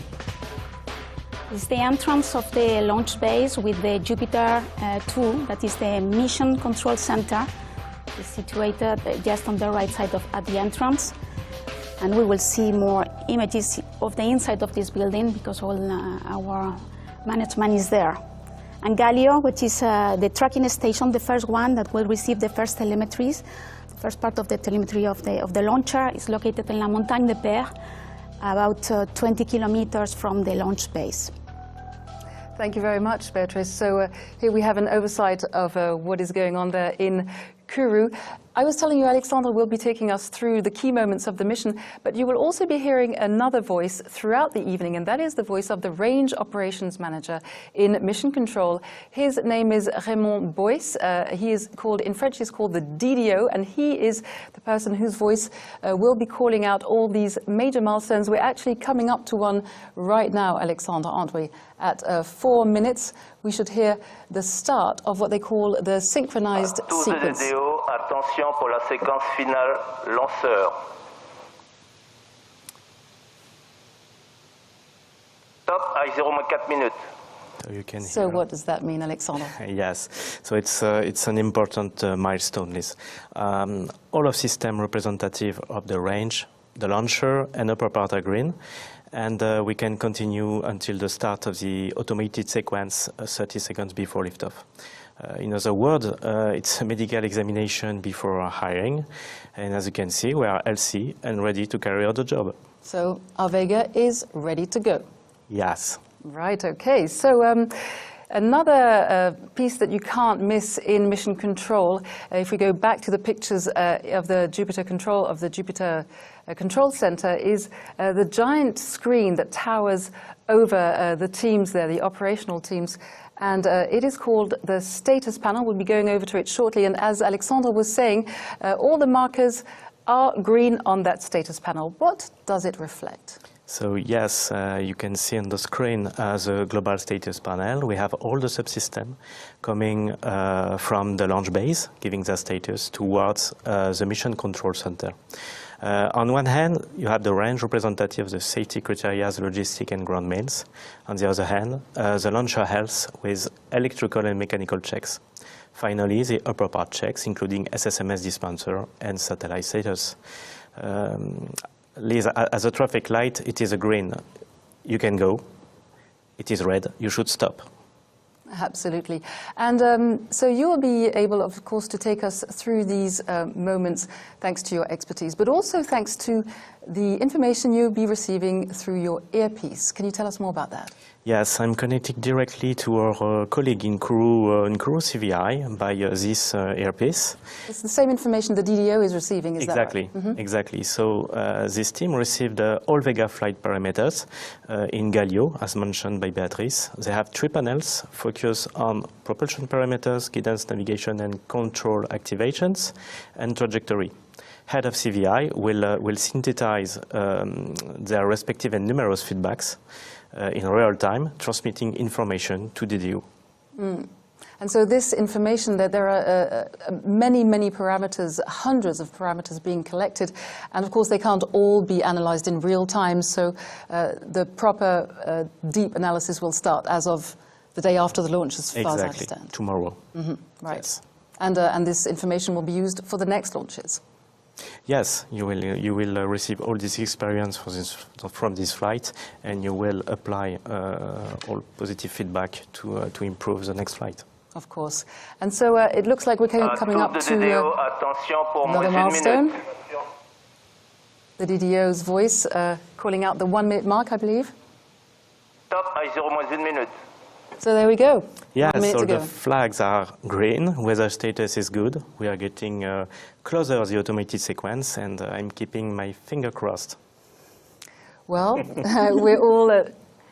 This is the entrance of the launch base with the Jupiter 2, that is the mission control center. It's situated just on the right side at the entrance. And we will see more images of the inside of this building because all our management is there. And Galileo, which is the tracking station, the first one that will receive the first telemetries, the first part of the telemetry of the launcher, is located in La Montagne de Père, about 20 kilometers from the launch base. Thank you very much, Beatrice. So here we have an oversight of what is going on there in Kourou. I was telling you, Alexandra will be taking us through the key moments of the mission, but you will also be hearing another voice throughout the evening, and that is the voice of the Range Operations Manager in Mission Control. His name is Raymond Boyce. He is called, in French, he's called the DDO, and he is the person whose voice will be calling out all these major milestones. We're actually coming up to one right now, Alexandra, aren't we? At 4 minutes, we should hear the start of what they call the synchronized sequence. Attention pour la séquence finale lanceur. Top à 0-4 minutes. So what does that mean, Alexander? Yes, so it's an important milestone list. All of system representative of the range, the launcher and upper part are green. And we can continue until the start of the automated sequence 30 seconds before liftoff. In other words, it's a medical examination before hiring. And as you can see, we are healthy and ready to carry out the job. So our Vega is ready to go. Yes. Right, okay. So another piece that you can't miss in mission control, if we go back to the pictures of the Jupiter Control Center, is the giant screen that towers over the teams there, the operational teams. And it is called the status panel. We'll be going over to it shortly. And as Alexandra was saying, all the markers are green on that status panel. What does it reflect? So yes, you can see on the screen as a global status panel. We have all the subsystem coming from the launch base, giving their status towards the mission control center. On one hand, you have the range representative, the safety criteria, the logistic and ground mails. On the other hand, the launcher health with electrical and mechanical checks. Finally, the upper part checks, including SSMS dispenser and satellite status. As a traffic light, it is a green. You can go. It is red. You should stop. Absolutely. And so you'll be able, of course, to take us through these moments thanks to your expertise, but also thanks to the information you'll be receiving through your earpiece. Can you tell us more about that? Yes, I'm connected directly to our colleague in Kourou CVI by this earpiece. It's the same information the DDO is receiving, is exactly, that right? Mm-hmm. Exactly. So this team received all Vega flight parameters in Galileo, as mentioned by Beatrice. They have 3 panels focused on propulsion parameters, guidance, navigation, and control activations, and trajectory. Head of CVI will synthesize their respective and numerous feedbacks in real time, transmitting information to DDO. Mm. And so this information, that there are many, many parameters, hundreds of parameters being collected, and of course they can't all be analyzed in real time, so the proper deep analysis will start as of the day after the launch, as far as I understand. Tomorrow. Mm-hmm. Right. Yes. And this information will be used for the next launches. Yes, you will receive all this experience from this flight, and you will apply all positive feedback to improve the next flight. Of course. And so it looks like we're coming up to another milestone. The DDO's voice calling out the 1 minute mark, I believe. Top à 0-1 minute. So there we go. Yes, so the flags are green, weather status is good. We are getting closer to the automated sequence, and I'm keeping my finger crossed. Well, we're all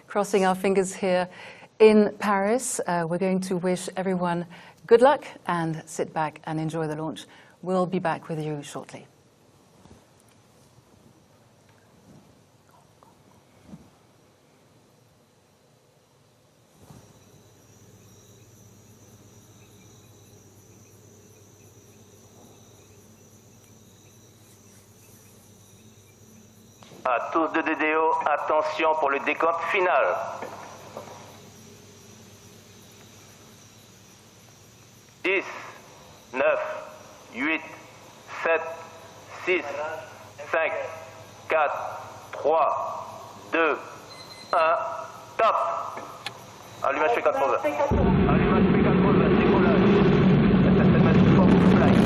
crossing our fingers here in Paris. We're going to wish everyone good luck and sit back and enjoy the launch. We'll be back with you shortly. À tous de DDO, attention pour le décompte final. 10, 9, 8, 7, 6, 5, 4, 3, 2, 1, top. Allumage P80. Allumage P80, décollage. SSMS for flight.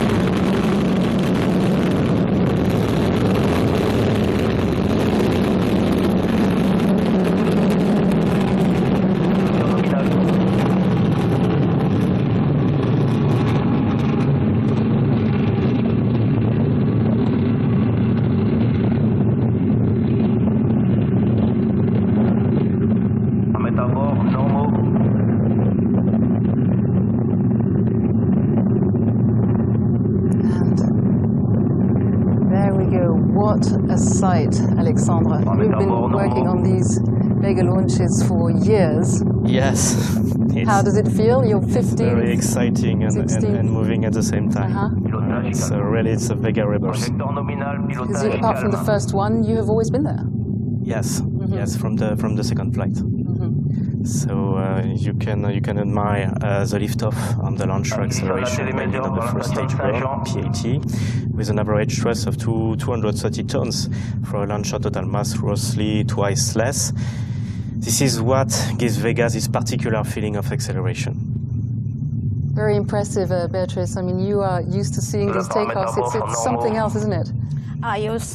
Sight, Alexandre. You've been working on these Vega launches for years. Yes. How does it feel? You're 15. Very exciting and moving at the same time. So really, it's a Vega rebirth. Because apart from the first one, you have always been there. Yes, yes, from the second flight. So you can admire the liftoff on the launcher acceleration landing on the first stage burn, PAT, with an average thrust of 230 tons for a launcher total mass roughly twice less. This is what gives Vega this particular feeling of acceleration. Very impressive, Beatrice. I mean, you are used to seeing these takeoffs. It's something else, isn't it? I used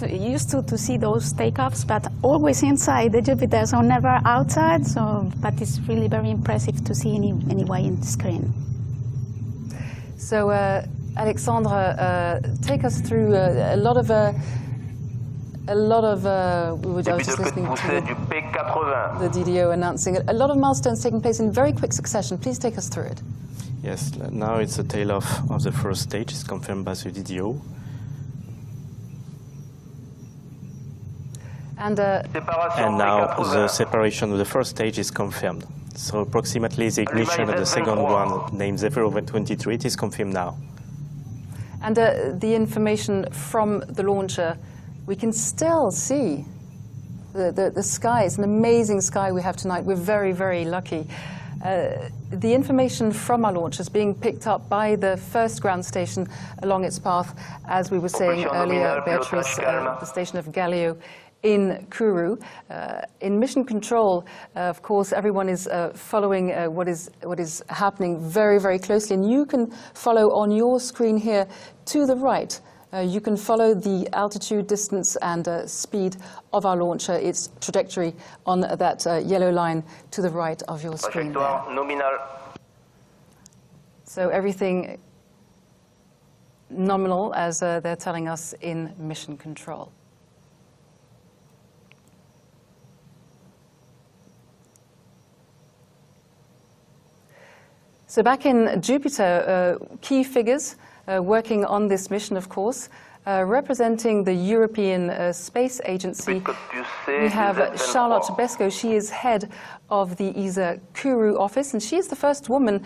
to see those takeoffs, but always inside the Jupiter, so never outside. So, but it's really very impressive to see anyway in the screen. So, Alexandre, take us through a lot of. We were just listening to the DDO announcing a lot of milestones taking place in very quick succession. Please take us through it. Yes, now it's the tail off of the first stage. It's confirmed by the DDO. And now the separation of the first stage is confirmed. So approximately the ignition of the second one, named 023, it is confirmed now. And the information from the launcher, we can still see the sky. It's an amazing sky we have tonight. We're very, very lucky. The information from our launch is being picked up by the first ground station along its path, as we were saying earlier, Beatrice, the station of Galileo in Kourou. In mission control, of course, everyone is following what is happening very, very closely. And you can follow on your screen here to the right. You can follow the altitude, distance, and speed of our launcher, its trajectory on that yellow line to the right of your screen there. So everything nominal, as they're telling us in mission control. So back in Jupiter, key figures working on this mission, of course, representing the European Space Agency. We have Charlotte Besco. She is head of the ESA Kourou office, and she is the first woman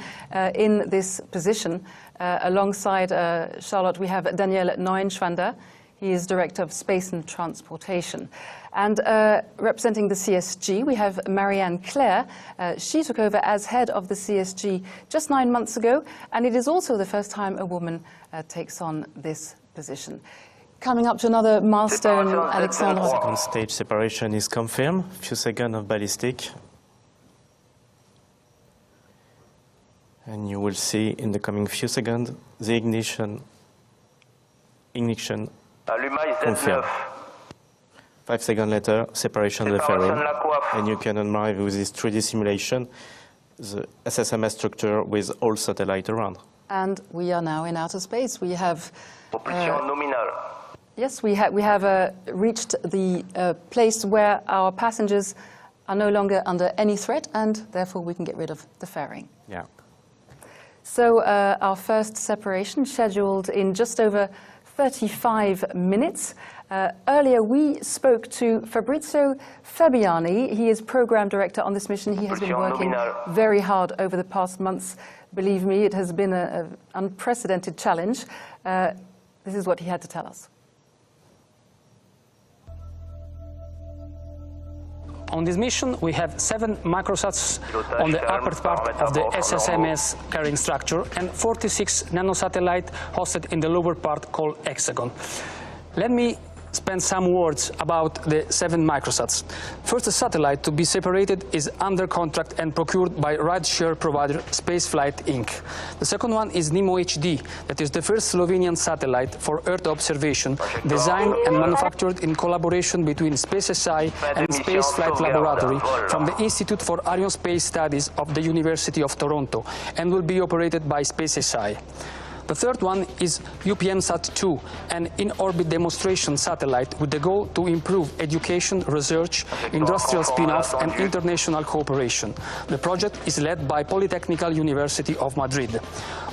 in this position. Alongside Charlotte, we have Daniel Neuenschwander. He is Director of Space and Transportation. And representing the CSG, we have Marianne Claire. She took over as head of the CSG just 9 months ago, and it is also the first time a woman takes on this position. Coming up to another milestone, Alexandre. Second stage separation is confirmed. A few seconds of ballistic. And you will see in the coming few seconds the ignition confirmed. 5 seconds later, separation of the fairing. And you can admire with this 3D simulation the SSMS structure with all satellites around. And we are now in outer space. We have Yes, we have reached the place where our passengers are no longer under any threat, and therefore we can get rid of the fairing. Yeah. So our first separation scheduled in just over 35 minutes. Earlier we spoke to Fabrizio Fabiani. He is program director on this mission. He has been working very hard over the past months. Believe me, it has been an unprecedented challenge. This is what he had to tell us. On this mission, we have 7 microsats on the upper part of the SSMS carrying structure and 46 nanosatellites hosted in the lower part called Hexagon. Let me spend some words about the 7 microsats. First, the satellite to be separated is under contract and procured by Rideshare provider Spaceflight Inc. The second one is Nemo HD, that is the first Slovenian satellite for Earth observation, designed and manufactured in collaboration between SpaceSI and Spaceflight Laboratory from the Institute for Arianespace Studies of the University of Toronto, and will be operated by SpaceSI. The third one is UPMSat-2, an in-orbit demonstration satellite with the goal to improve education, research, industrial spin-off and international cooperation. The project is led by Polytechnical University of Madrid.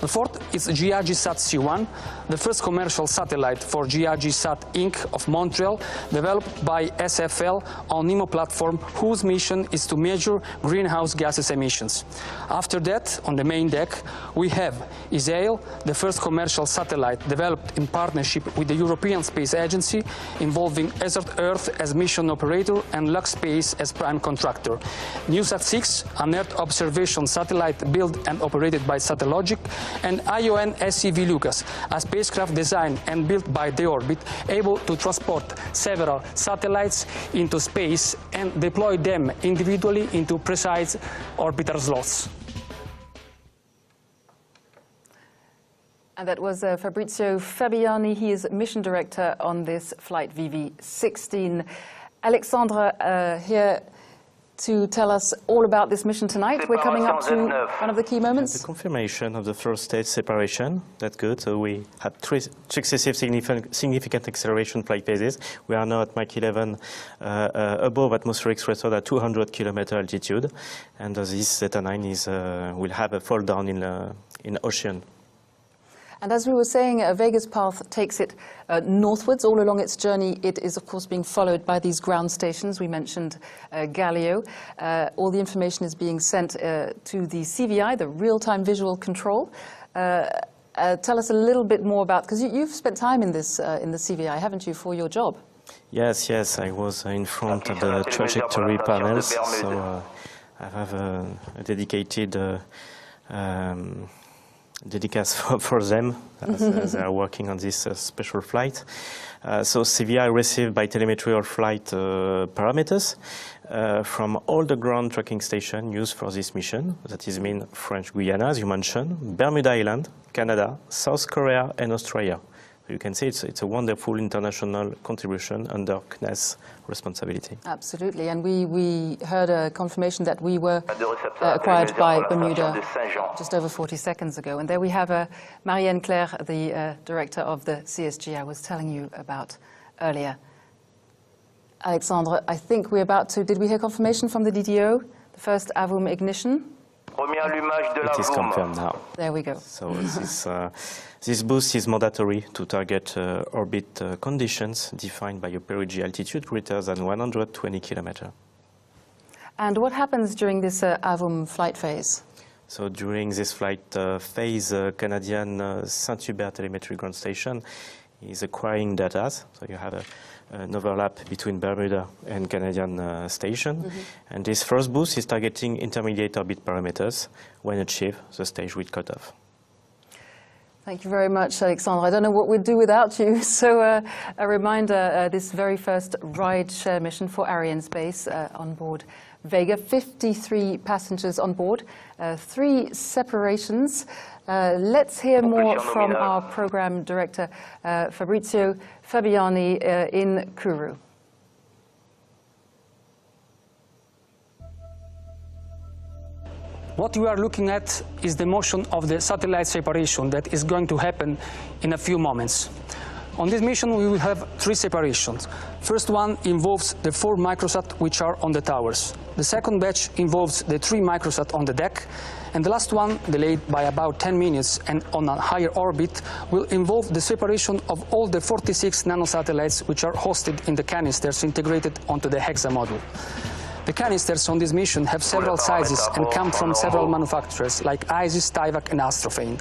The fourth is GHGSat C1, the first commercial satellite for GHGSat Inc. of Montreal, developed by SFL on Nemo platform, whose mission is to measure greenhouse gases emissions. After that, on the main deck, we have ISAIL, the first commercial satellite developed in partnership with the European Space Agency, involving Desert Earth as mission operator and LuxSpace as prime contractor. NewSat 6, an Earth observation satellite built and operated by Satellogic, and ION SCV Lucas, a spacecraft designed and built by Deorbit, able to transport several satellites into space and deploy them individually into precise orbiter slots. And that was Fabrizio Fabiani. He is mission director on this flight VV16. Alexandra here to tell us all about this mission tonight. We're coming up to one of the key moments. The confirmation of the first stage separation. That's good. So we had 3 successive significant acceleration flight phases. We are now at Mach 11 above atmospheric threshold at 200 kilometer altitude. And this Zeta 9 is, will have a fall down in ocean. And as we were saying, Vega's path takes it northwards. All along its journey, it is, of course, being followed by these ground stations. We mentioned Galileo. All the information is being sent to the CVI, the real-time visual control. Tell us a little bit more about, because you've spent time in this in the CVI, haven't you, for your job? Yes, I was in front of the trajectory panels, so I have a dedicated dedicates for them as they are working on this special flight. So CVI received by telemetry or flight parameters from all the ground tracking stations used for this mission. That is mean French Guiana, as you mentioned, Bermuda Island, Canada, South Korea, and Australia. You can see it's a wonderful international contribution under CNES responsibility. Absolutely, and we heard a confirmation that we were acquired by Bermuda just over 40 seconds ago. And there we have Marianne Claire, the director of the CSG I was telling you about earlier. Alexandre, I think we're about to, did we hear confirmation from the DDO, the first AVUM ignition? It is confirmed now. There we go. So this boost is mandatory to target orbit conditions defined by a perigee altitude greater than 120 kilometers. And what happens during this AVUM flight phase? So during this flight phase, Canadian Saint-Hubert telemetry ground station is acquiring data. So you have an overlap between Bermuda and Canadian station. And this first boost is targeting intermediate orbit parameters. When achieved, the stage will cut off. Thank you very much, Alexandre. I don't know what we'd do without you. So a reminder, this very first Rideshare mission for Arianespace on board Vega, 53 passengers on board, 3 separations. Let's hear more from our program director, Fabrizio Fabiani in Kourou. What you are looking at is the motion of the satellite separation that is going to happen in a few moments. On this mission, we will have 3 separations. First one involves the 4 microsat which are on the towers. The second batch involves the 3 microsat on the deck. And the last one, delayed by about 10 minutes and on a higher orbit, will involve the separation of all the 46 nanosatellites which are hosted in the canisters integrated onto the Hexa module. The canisters on this mission have several sizes and come from several manufacturers like ISIS, Tyvak and Astrophane.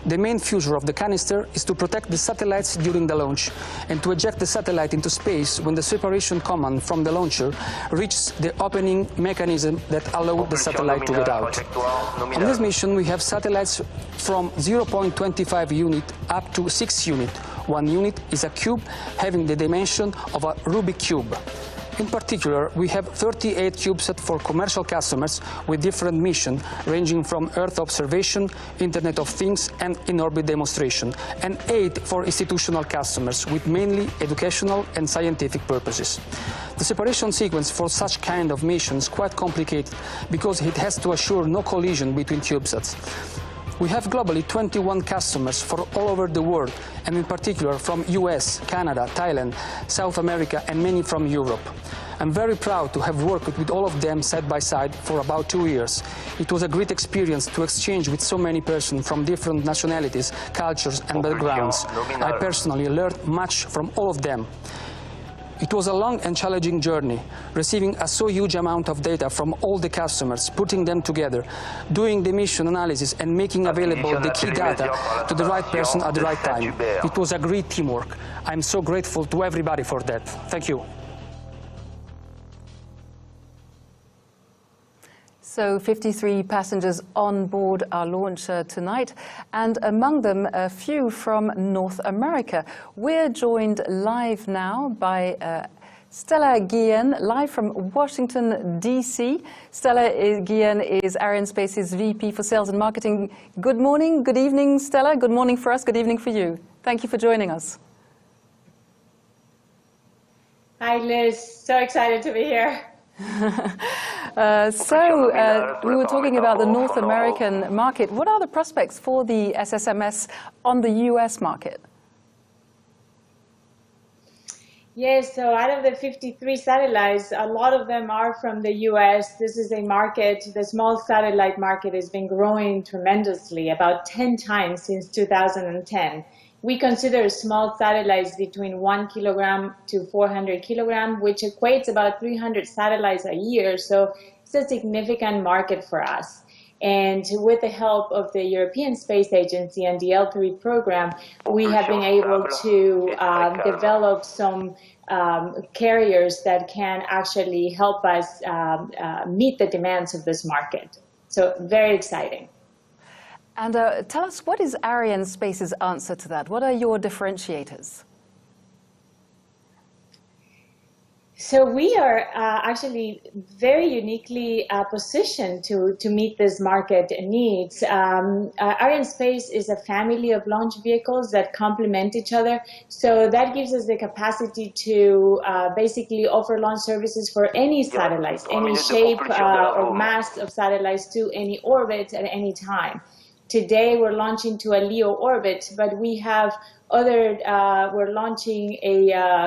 The main feature of the canister is to protect the satellites during the launch and to eject the satellite into space when the separation command from the launcher reaches the opening mechanism that allows the satellite to get out. On this mission, we have satellites from 0.25 unit up to 6 unit. 1 unit is a cube having the dimension of a Rubik cube. In particular, we have 38 CubeSat for commercial customers with different missions, ranging from Earth observation, Internet of Things, and in-orbit demonstration, and 8 for institutional customers with mainly educational and scientific purposes. The separation sequence for such kind of mission is quite complicated because it has to assure no collision between CubeSats. We have globally 21 customers for all over the world, and in particular from US, Canada, Thailand, South America, and many from Europe. I'm very proud to have worked with all of them side by side for about 2 years. It was a great experience to exchange with so many persons from different nationalities, cultures, and backgrounds. I personally learned much from all of them. It was a long and challenging journey, receiving a so huge amount of data from all the customers, putting them together, doing the mission analysis and making available the key data to the right person at the right time. It was a great teamwork. I'm so grateful to everybody for that. Thank you. So 53 passengers on board our launch tonight, and among them a few from North America. We're joined live now by Stella Guillen, live from Washington, D.C. Stella Guillen is Arianespace's VP for Sales and Marketing. Good morning, good evening, Stella. Good morning for us, good evening for you. Thank you for joining us. Hi, Liz. So excited to be here. We were talking about the North American market. What are the prospects for the SSMS on the US market? Yes, so out of the 53 satellites, a lot of them are from the US. This is a market, the small satellite market has been growing tremendously, about 10 times since 2010. We consider small satellites between 1 kilogram to 400 kilogram, which equates about 300 satellites a year. So it's a significant market for us. And with the help of the European Space Agency and the L3 program, we have been able to develop some carriers that can actually help us meet the demands of this market. So very exciting. And tell us, what is Arianespace's answer to that? What are your differentiators? So we are actually very uniquely positioned to meet this market needs. Arianespace is a family of launch vehicles that complement each other. So that gives us the capacity to basically offer launch services for any satellites, any shape or mass of satellites to any orbit at any time. Today we're launching to a LEO orbit, but we have other, we're launching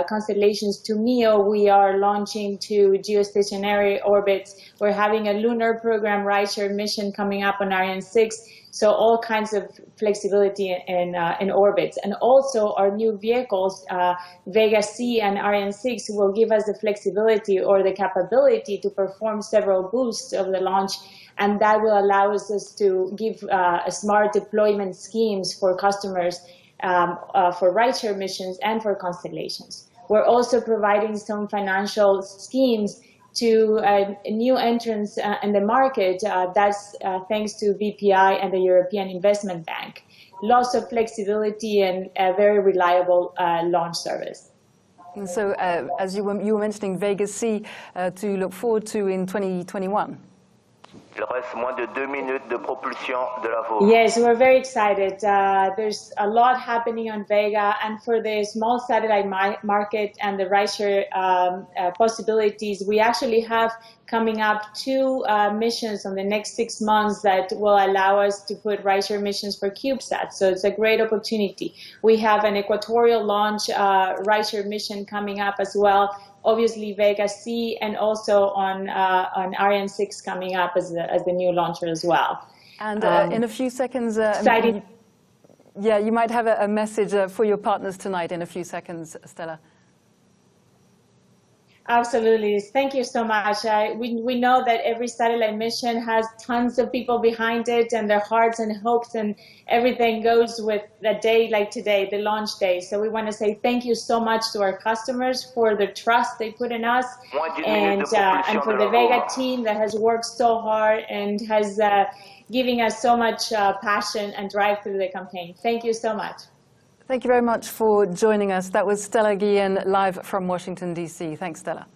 constellations to MEO, we are launching to geostationary orbits, we're having a lunar program Rideshare mission coming up on Ariane 6, so all kinds of flexibility in orbits. And also our new vehicles, Vega C and Ariane 6, will give us the flexibility or the capability to perform several boosts of the launch, and that will allow us to give smart deployment schemes for customers for rideshare missions and for constellations. We're also providing some financial schemes to new entrants in the market. That's thanks to VPI and the European Investment Bank. Lots of flexibility and a very reliable launch service. And so, as you were mentioning, Vega C to look forward to in 2021. Il reste moins de 2 minutes de propulsion de la Vega. Yes, we're very excited. There's a lot happening on Vega, and for the small satellite market and the rideshare possibilities, we actually have coming up 2 missions on the next 6 months that will allow us to put Rideshare missions for CubeSat. So it's a great opportunity. We have an equatorial launch Rideshare mission coming up as well. Obviously Vega C, and also on Ariane 6 coming up as the new launcher as well. And in a few seconds, exciting. Yeah, you might have a message for your partners tonight in a few seconds, Stella. Absolutely. Thank you so much. We know that every satellite mission has tons of people behind it, and their hearts and hopes and everything goes with a day like today, the launch day. So we want to say thank you so much to our customers for the trust they put in us, and for the Vega team that has worked so hard and has giving us so much passion and drive through the campaign. Thank you so much. Thank you very much for joining us. That was Stella Guillen live from Washington, D.C. Thanks, Stella.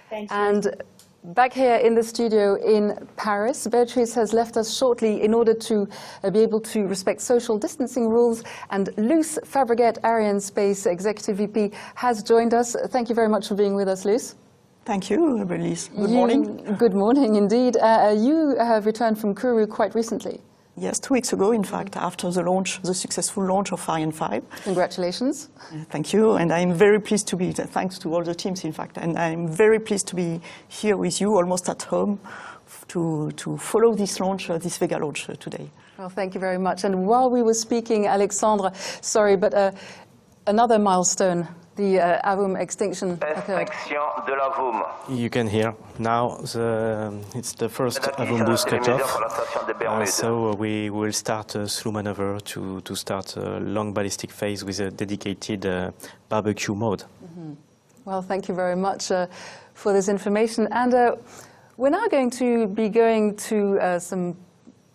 Thank you. And back here in the studio in Paris, Beatrice has left us shortly in order to be able to respect social distancing rules. And Luce Fabregat, Arianespace Executive VP, has joined us. Thank you very much for being with us, Luce. Thank you, Elise. Good morning. Good morning, indeed. You have returned from Kourou quite recently. Yes, 2 weeks ago, in fact, after the launch, the successful launch of Ariane 5. Congratulations. Thank you, and I'm very pleased to be, thanks to all the teams, in fact, and I'm very pleased to be here with you, almost at home, to follow this launch, this Vega launch today. Well, thank you very much. And while we were speaking, Alexandre, sorry, but another milestone, the AVUM extinction occurred. You can hear now it's the first AVUM boost cutoff. So we will start a slow maneuver to start a long ballistic phase with a dedicated barbecue mode. Mm-hmm. Well, thank you very much for this information. And we're now going to be going to some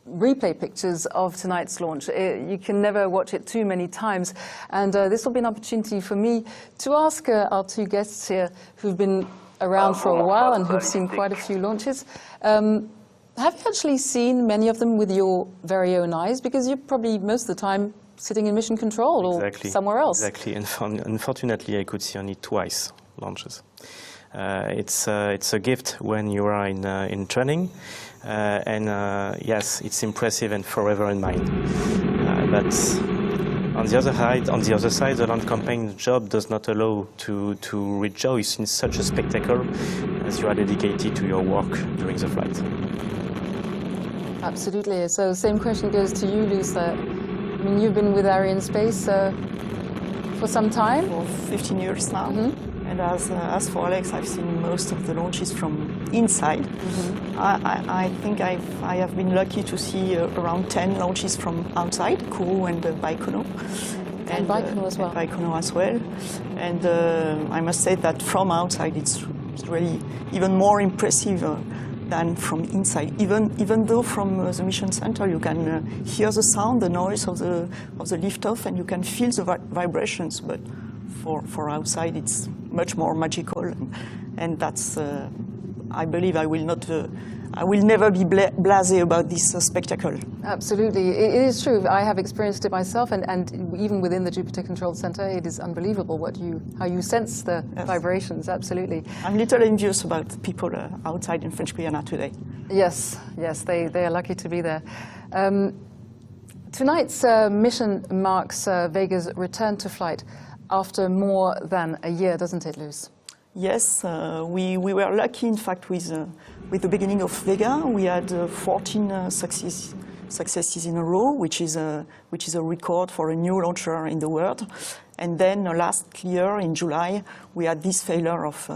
replay pictures of tonight's launch. You can never watch it too many times, and this will be an opportunity for me to ask our 2 guests here who've been around for a while and who've seen quite a few launches. Have you actually seen many of them with your very own eyes? Because you're probably most of the time sitting in mission control or somewhere else. Exactly. Unfortunately, I could see only twice launches. It's a gift when you are in training. Yes, it's impressive and forever in mind. But on the other side, the launch campaign job does not allow to rejoice in such a spectacle as you are dedicated to your work during the flight. Absolutely. So, same question goes to you, Luce. I mean, you've been with Arianespace for some time? For 15 years now. Mm-hmm. And as for Alex, I've seen most of the launches from inside. Mm-hmm. I think I have been lucky to see around 10 launches from outside, Kourou and Baikonur. And Baikonur as well. Baikonur as well. And I must say that from outside, it's really even more impressive than from inside. Even though from the mission center, you can hear the sound, the noise of the liftoff, and you can feel the vibrations. But for outside, it's much more magical, and that's. I believe I will never be blasé about this spectacle. Absolutely, it is true. I have experienced it myself, and even within the Jupiter Control Center, it is unbelievable how you sense the vibrations. Absolutely. I'm a little envious about people outside in French Guiana today. Yes, they are lucky to be there. Tonight's mission marks Vega's return to flight after more than a year, doesn't it, Luce? Yes, we were lucky, in fact, with the beginning of Vega. We had 14 successes in a row, which is a record for a new launcher in the world. And then last year, in July, we had this failure of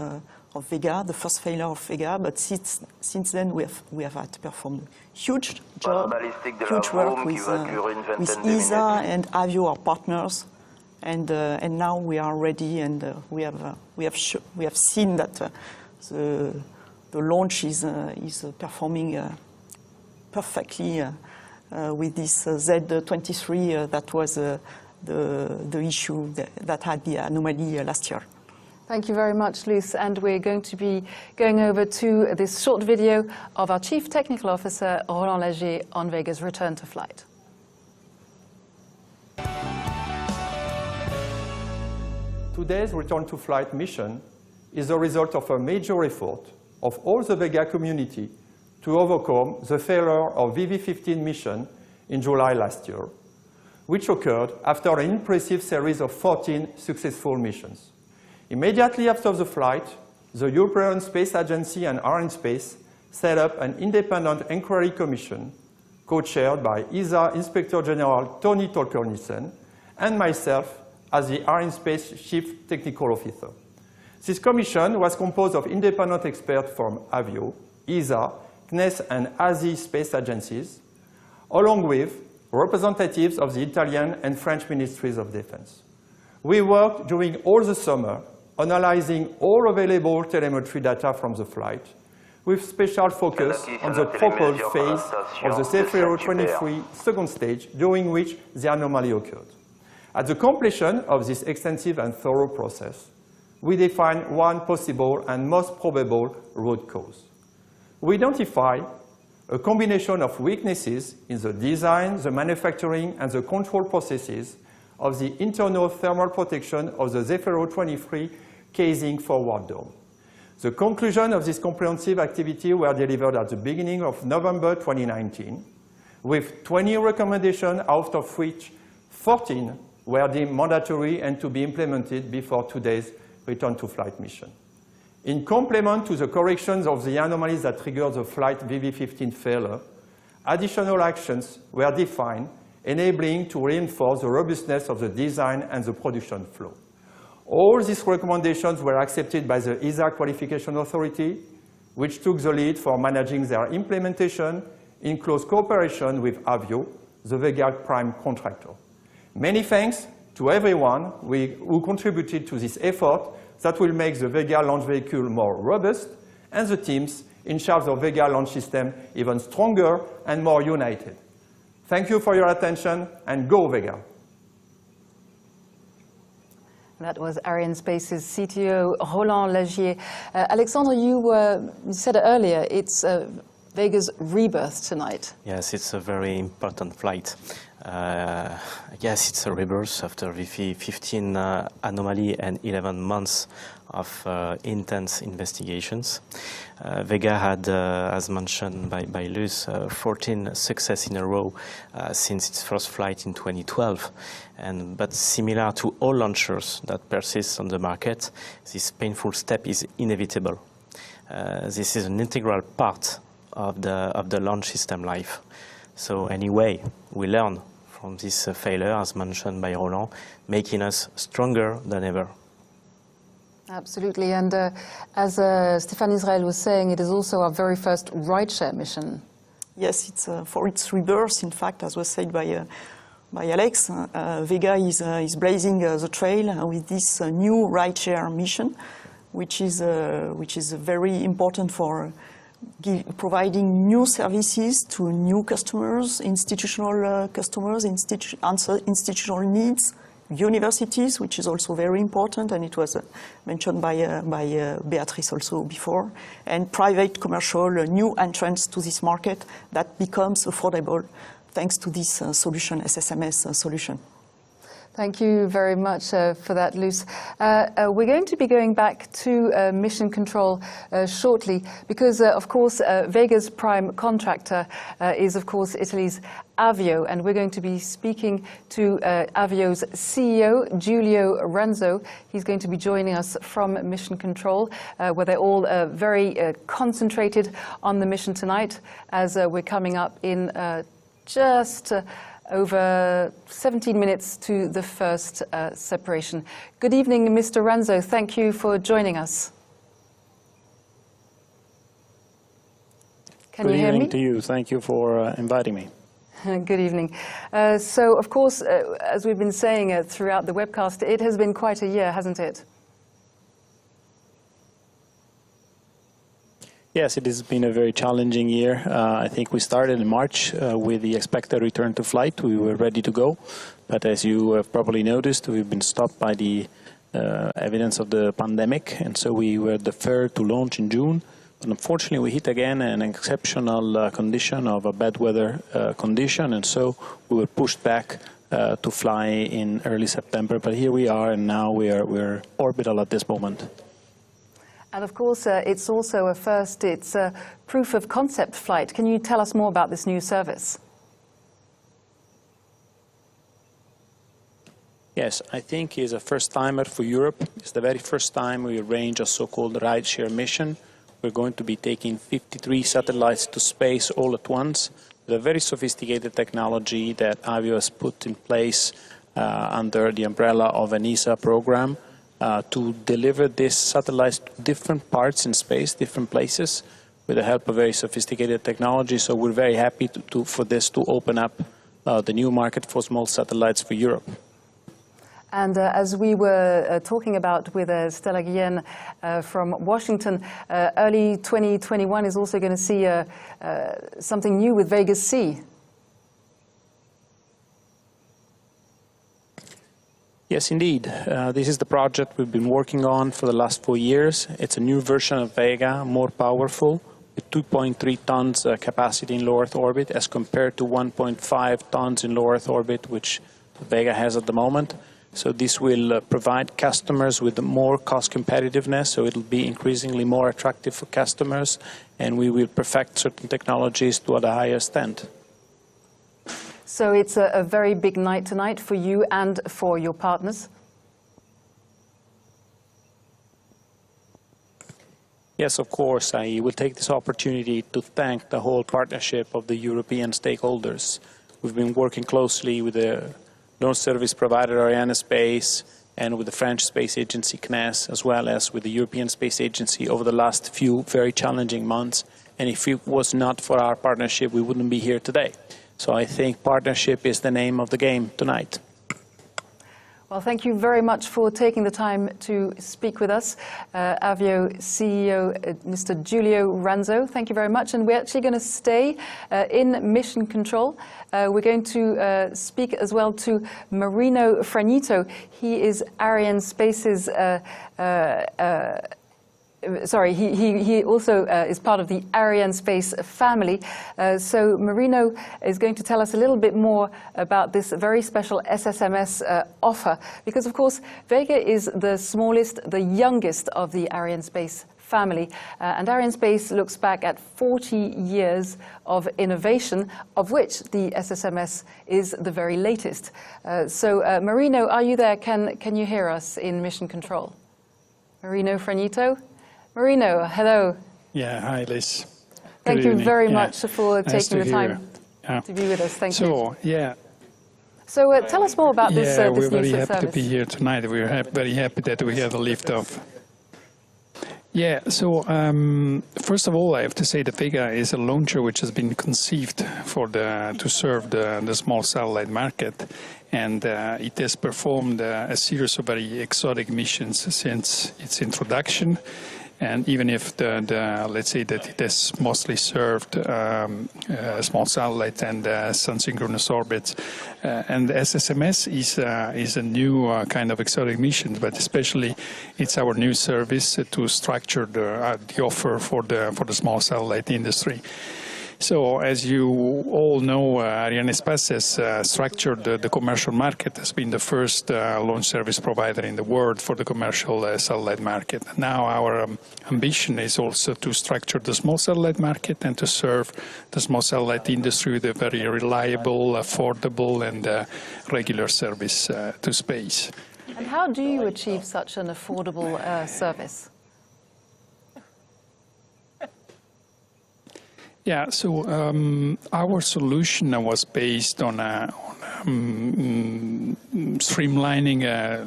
Vega, the first failure of Vega. But since then, we have had to perform huge job, huge work with ESA and Avio, our partners. And now we are ready, and we have seen that the launch is performing perfectly with this Z23 that was the issue that had the anomaly last year. Thank you very much, Luce. And we're going to be going over to this short video of our Chief Technical Officer, Roland Lagier, on Vega's return to flight. Today's return to flight mission is the result of a major effort of all the Vega community to overcome the failure of VV15 mission in July last year, which occurred after an impressive series of 14 successful missions. Immediately after the flight, the European Space Agency and Arianespace set up an independent inquiry commission co-chaired by ESA Inspector General Tony Tolker-Nielsen and myself as the Arianespace Chief Technical Officer. This commission was composed of independent experts from Avio, ESA, CNES and ASI space agencies, along with representatives of the Italian and French Ministries of Defense. We worked during all the summer analyzing all available telemetry data from the flight, with special focus on the propulse phase of the Zefiro-23 second stage, during which the anomaly occurred. At the completion of this extensive and thorough process, we defined one possible and most probable root cause. We identified a combination of weaknesses in the design, the manufacturing, and the control processes of the internal thermal protection of the Zefiro-23 casing forward dome. The conclusion of this comprehensive activity were delivered at the beginning of November 2019, with 20 recommendations, out of which 14 were deemed mandatory and to be implemented before today's return to flight mission. In complement to the corrections of the anomalies that triggered the flight VV15 failure, additional actions were defined, enabling to reinforce the robustness of the design and the production flow. All these recommendations were accepted by the ESA Qualification Authority, which took the lead for managing their implementation in close cooperation with Avio, the Vega prime contractor. Many thanks to everyone who contributed to this effort that will make the Vega launch vehicle more robust and the teams in charge of Vega launch system even stronger and more united. Thank you for your attention, and go Vega! That was Arianespace's CTO, Roland Lagier. Alexandre, you said earlier, it's Vega's rebirth tonight. Yes, it's a very important flight. Yes, it's a rebirth after VV15 anomaly and 11 months of intense investigations. Vega had, as mentioned by Luz, 14 success in a row since its first flight in 2012. But similar to all launchers that persist on the market, this painful step is inevitable. This is an integral part of the launch system life. So anyway, we learn from this failure, as mentioned by Roland, making us stronger than ever. Absolutely, and as Stéphane Israël was saying, it is also our very first rideshare mission. Yes, it's for its rebirth, in fact, as was said by Alex, Vega is blazing the trail with this new rideshare mission, which is very important for providing new services to new customers, institutional customers, answer institutional needs, universities, which is also very important, and it was mentioned by Beatrice also before, and private commercial new entrants to this market that becomes affordable thanks to this solution, SSMS solution. Thank you very much for that, Luz. We're going to be going back to mission control shortly because, of course, Vega's prime contractor is, of course, Italy's Avio, and we're going to be speaking to Avio's CEO, Giulio Ranzo. He's going to be joining us from Mission Control, where they're all very concentrated on the mission tonight, as we're coming up in just over 17 minutes to the first separation. Good evening, Mr. Ranzo. Thank you for joining us. Can you hear me? Good evening to you. Thank you for inviting me. Good evening. So, of course, as we've been saying throughout the webcast, it has been quite a year, hasn't it? Yes, it has been a very challenging year. I think we started in March with the expected return to flight. We were ready to go, but as you have probably noticed, we've been stopped by the evidence of the pandemic, and so we were deferred to launch in June. But unfortunately, we hit again an exceptional condition of a bad weather condition, and so we were pushed back to fly in early September. But here we are, and now we're orbital at this moment. And of course, it's also a first, it's a proof of concept flight. Can you tell us more about this new service? Yes, I think it's a first-timer for Europe. It's the very first time we arrange a so-called Rideshare mission. We're going to be taking 53 satellites to space all at once with a very sophisticated technology that Avio has put in place under the umbrella of an ESA program to deliver these satellites to different parts in space, different places, with the help of very sophisticated technology. So we're very happy for this to open up the new market for small satellites for Europe. And as we were talking about with Stella Guillen from Washington, early 2021 is also going to see something new with Vega C. Yes, indeed. This is the project we've been working on for the last 4 years. It's a new version of Vega, more powerful, with 2.3 tons capacity in low Earth orbit as compared to 1.5 tons in low Earth orbit, which Vega has at the moment. So this will provide customers with more cost competitiveness, so it'll be increasingly more attractive for customers, and we will perfect certain technologies to the highest end. So it's a very big night tonight for you and for your partners. Yes, of course. I will take this opportunity to thank the whole partnership of the European stakeholders. We've been working closely with the launch service provider Arianespace and with the French Space Agency CNES, as well as with the European Space Agency over the last few very challenging months. And if it was not for our partnership, we wouldn't be here today. So I think partnership is the name of the game tonight. Well, thank you very much for taking the time to speak with us. Avio CEO, Mr. Giulio Ranzo, thank you very much. And we're actually going to stay in mission control. We're going to speak as well to Marino Franito. He is Arianespace's he also is part of the Arianespace family. So Marino is going to tell us a little bit more about this very special SSMS offer, because of course Vega is the smallest, the youngest of the Arianespace family, and Arianespace looks back at 40 years of innovation, of which the SSMS is the very latest. So Marino, are you there? Can you hear us in mission control? Marino Franito? Marino, hello. Yeah, hi Liz. Thank you very much for taking the time to be with us. Thank you. Yeah. So tell us more about this, we're this very new happy service. to be here tonight. We're very happy that we have a liftoff. Yeah, so first of all, I have to say that Vega is a launcher which has been conceived to serve the small satellite market, and it has performed a series of very exotic missions since its introduction. And even if let's say that it has mostly served small satellites and sun-synchronous orbits, and SSMS is a new kind of exotic mission, but especially it's our new service to structure the offer for the small satellite industry. So, as you all know, Arianespace has structured the commercial market, has been the first launch service provider in the world for the commercial satellite market. Now our ambition is also to structure the small satellite market and to serve the small satellite industry with a very reliable, affordable and regular service to space. And how do you achieve such an affordable service? Yeah, so our solution was based on streamlining,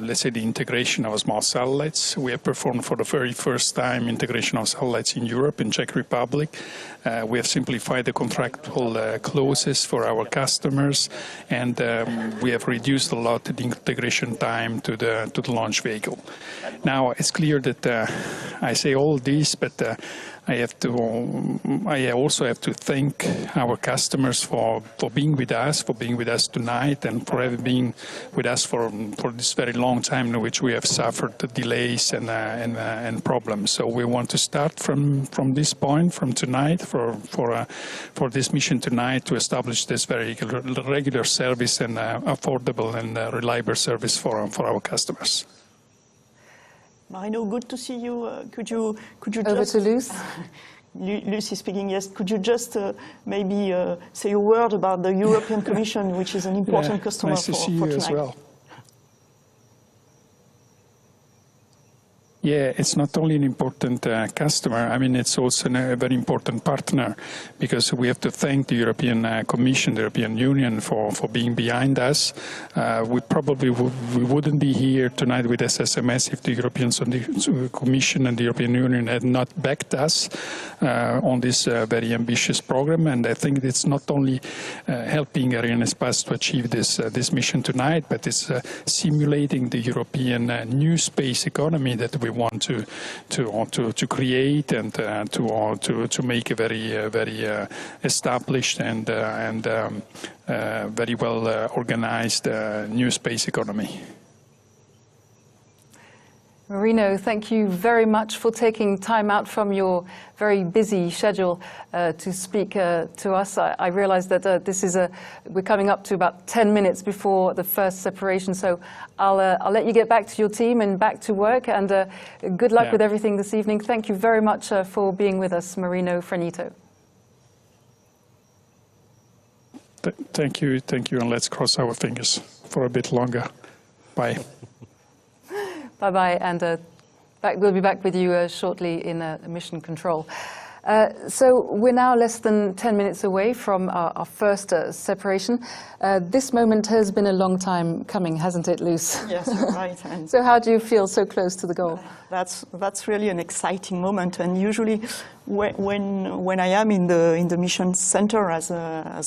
let's say, the integration of small satellites. We have performed for the very first time integration of satellites in Europe, in Czech Republic. We have simplified the contractual clauses for our customers, and we have reduced a lot the integration time to the launch vehicle. Now, it's clear that I say all this, but I also have to thank our customers for being with us tonight, and for having been with us for this very long time in which we have suffered the delays and problems. So we want to start from this point, from tonight, for this mission tonight, to establish this very regular service and affordable and reliable service for our customers. Marino, good to see you. Could you Over just... to Luce. Lucy speaking, yes. Could you just maybe say a word about the European Commission, which is an important customer nice to see you tonight? as well. Yeah, it's not only an important customer, I mean, it's also a very important partner, because we have to thank the European Commission, the European Union for being behind us. We probably we wouldn't be here tonight with SSMS if the European Commission and the European Union had not backed us on this very ambitious program. And I think it's not only helping Arianespace to achieve this mission tonight, but it's simulating the European new space economy that we want to create and to make a very established and very well organized new space economy. Marino, thank you very much for taking time out from your very busy schedule to speak to us. I realize that we're coming up to about 10 minutes before the first separation, so I'll let you get back to your team and back to work, and good luck with everything this evening. Thank you very much for being with us, Marino Franito. Thank you, and let's cross our fingers for a bit longer. Bye. Bye-bye, and we'll be back with you shortly in mission control. So we're now less than 10 minutes away from our first separation. This moment has been a long time coming, hasn't it, Luce? Yes, you're right. And so how do you feel so close to the goal? That's really an exciting moment. And usually when I am in the mission center, as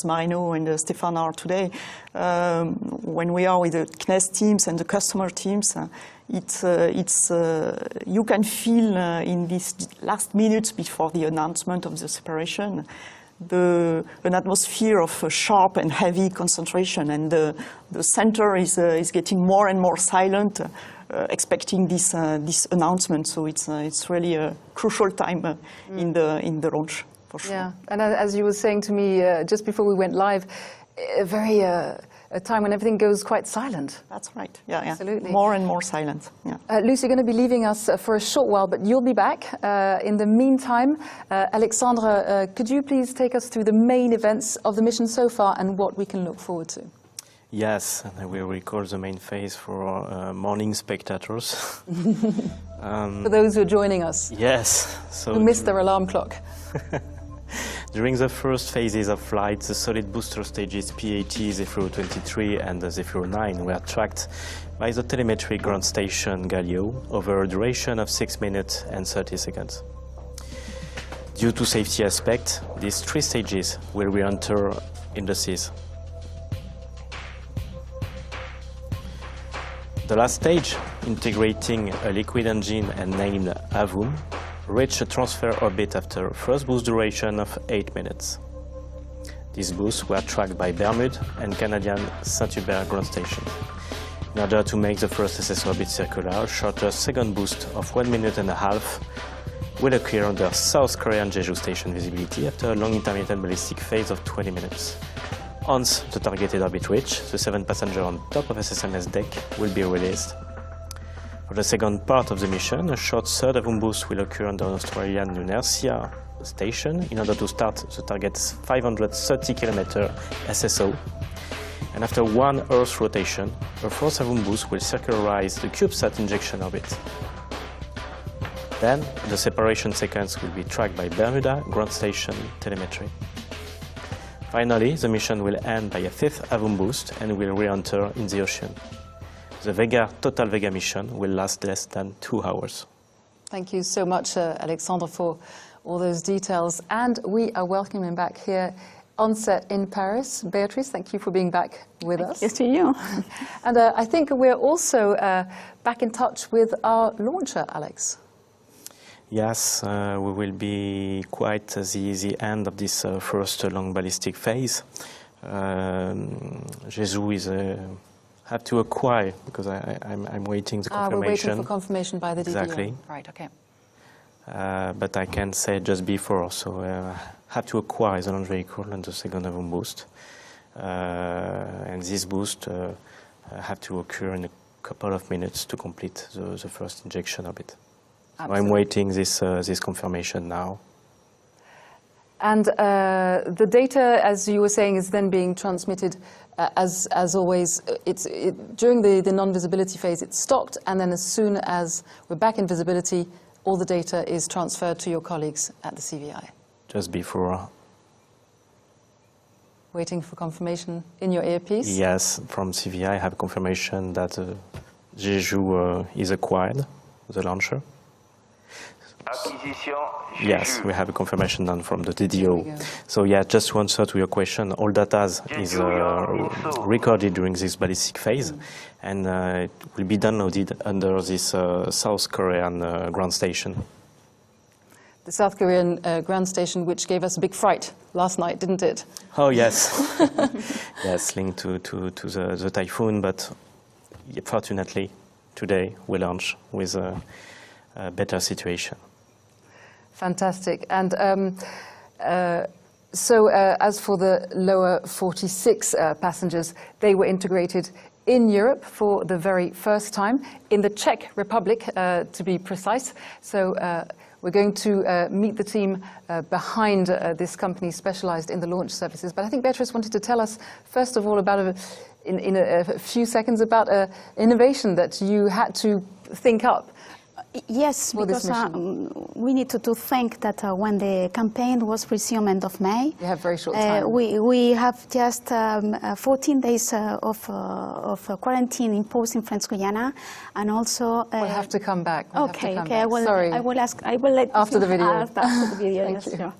Marino and Stéphane are today, when we are with the CNES teams and the customer teams, you can feel in these last minutes before the announcement of the separation an atmosphere of sharp and heavy concentration, and the center is getting more and more silent, expecting this announcement. So it's really a crucial time in the launch, for sure. Yeah, and as you were saying to me just before we went live, a time when everything goes quite silent. That's right. Yeah, absolutely. More and more silent. Yeah. Luce, you're going to be leaving us for a short while, but you'll be back. In the meantime, Alexandre, could you please take us through the main events of the mission so far and what we can look forward to? Yes, and I will record the main phase for morning spectators. For those who are joining us. Yes. Who missed their alarm clock. During the first phases of flight, the solid booster stages PAT, Zefiro 23 and Zefiro 9 were tracked by the telemetry ground station Galileo over a duration of 6 minutes and 30 seconds. Due to safety aspects, these 3 stages will re-enter in the seas. The last stage, integrating a liquid engine and named AVUM, reached a transfer orbit after first boost duration of 8 minutes. These boosts were tracked by Bermude and Canadian Saint-Hubert ground station. In order to make the first SS orbit circular, a shorter second boost of 1.5 minutes will occur under South Korean Jeju station visibility after a long intermittent ballistic phase of 20 minutes. Once the targeted orbit reached, the 7 passengers on top of SSMS deck will be released. For the second part of the mission, a short third AVUM boost will occur under Australian Lunasia station in order to start the target's 530 km SSO. And after 1 Earth rotation, a fourth AVUM boost will circularize the CubeSat injection orbit. Then, the separation sequence will be tracked by Bermuda ground station telemetry. Finally, the mission will end by a 5th AVUM boost and will re-enter in the ocean. The total Vega mission will last less than 2 hours. Thank you so much, Alexandre, for all those details. And we are welcoming back here on set in Paris. Beatrice, thank you for being back with us. Yes, to you. And I think we're also back in touch with our launcher, Alex. Yes, we will be quite at the end of this first long ballistic phase. GHGSat is have to acquire, because I'm waiting the confirmation. We're waiting for confirmation by the DVO. Exactly. Right, okay. But I can say just before, so have to acquire the launch vehicle and the second boost. And this boost have to occur in a couple of minutes to complete the first injection of it. So Absolutely. I'm waiting this confirmation now. And the data, as you were saying, is then being transmitted as always. During the non-visibility phase, it's stocked, and then as soon as we're back in visibility, all the data is transferred to your colleagues at the CVI. Just before. Waiting for confirmation in your earpiece? Yes, from CVI I have confirmation that Jeju is acquired, the launcher. Acquisition. Yes, we have a confirmation done from the DDO. So yeah, just to answer to your question, all data is recorded during this ballistic phase, and it will be downloaded under this South Korean ground station. The South Korean ground station, which gave us a big fright last night, didn't it? Oh yes, yes, linked to the typhoon, but fortunately today we launch with a better situation. Fantastic. And so as for the lower 46 passengers, they were integrated in Europe for the very first time, in the Czech Republic, to be precise. So we're going to meet the team behind this company specialized in the launch services. But I think Beatrice wanted to tell us, first of all, about in a few seconds, about an innovation that you had to think up. Yes, because we need to think that when the campaign was resumed end of May, you have very short time. We have just 14 days of quarantine imposed in French Guiana, and also we'll have to come back. Okay. Sorry. I will ask. I will let after the video. After the video. Thank you. Sure.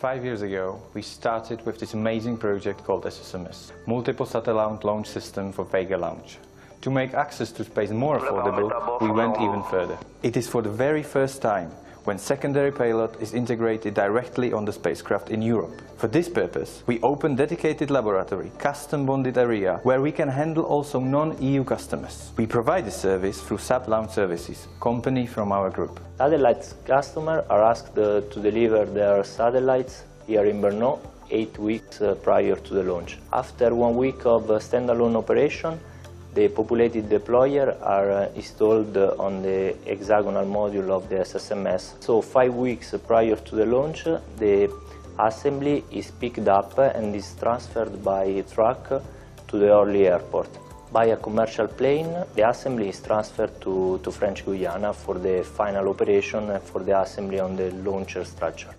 Five years ago, we started with this amazing project called SSMS, Multiple Satellite Launch System for Vega Launch. To make access to space more affordable, we went even further. It is for the very first time when secondary payload is integrated directly on the spacecraft in Europe. For this purpose, we opened dedicated laboratory, custom bonded area, where we can handle also non-EU customers. We provide this service through Sept Launch Services, company from our group. Satellite customers are asked to deliver their satellites here in Brno 8 weeks prior to the launch. After 1 week of standalone operation, the populated deployer are installed on the hexagonal module of the SSMS. So 5 weeks prior to the launch, the assembly is picked up and is transferred by truck to the Orly airport. By a commercial plane, the assembly is transferred to French Guiana for the final operation and for the assembly on the launcher structure.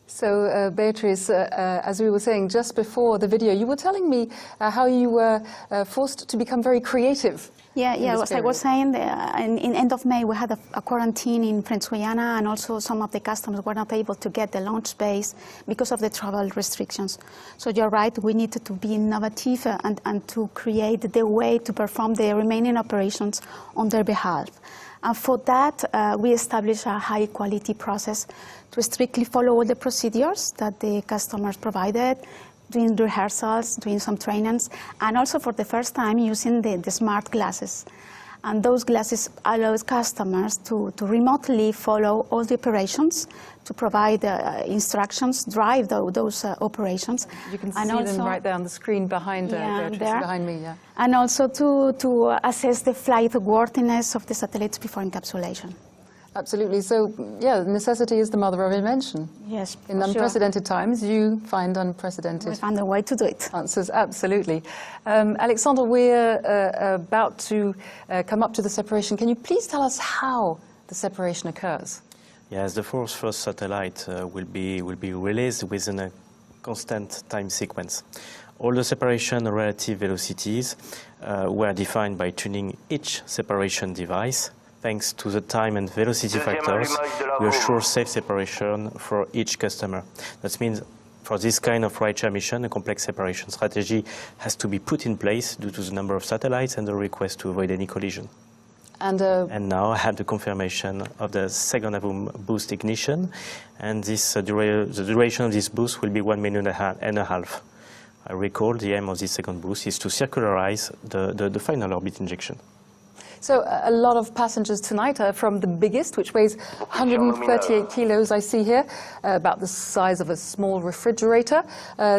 So, Beatrice, as we were saying just before the video, you were telling me how you were forced to become very creative. Yeah. As I was saying, in end of May, we had a quarantine in French Guiana, and also some of the customers were not able to get the launch space because of the travel restrictions. So you're right, we needed to be innovative and to create the way to perform the remaining operations on their behalf. And for that, we established a high-quality process to strictly follow all the procedures that the customers provided, doing rehearsals, doing some trainings, and also for the first time using the smart glasses. And those glasses allow customers to remotely follow all the operations, to provide instructions, drive those operations. You can see them right there on the screen behind Beatrice, behind me. Yeah. And also to assess the flight worthiness of the satellites before encapsulation. Absolutely. So, yeah, necessity is the mother of invention. Yes, in unprecedented times, you find unprecedented. We found a way to do it. Answers, absolutely. Alexander, we're about to come up to the separation. Can you please tell us how the separation occurs? Yes, the first satellite will be released within a constant time sequence. All the separation relative velocities were defined by tuning each separation device. Thanks to the time and velocity factors, we assure safe separation for each customer. That means for this kind of Rideshare mission, a complex separation strategy has to be put in place due to the number of satellites and the request to avoid any collision. And now I have the confirmation of the second boost ignition, and this, the duration of this boost will be 1.5 minutes. I recall the aim of this second boost is to circularize the final orbit injection. So a lot of passengers tonight are from the biggest, which weighs 138 kilos, I see here, about the size of a small refrigerator,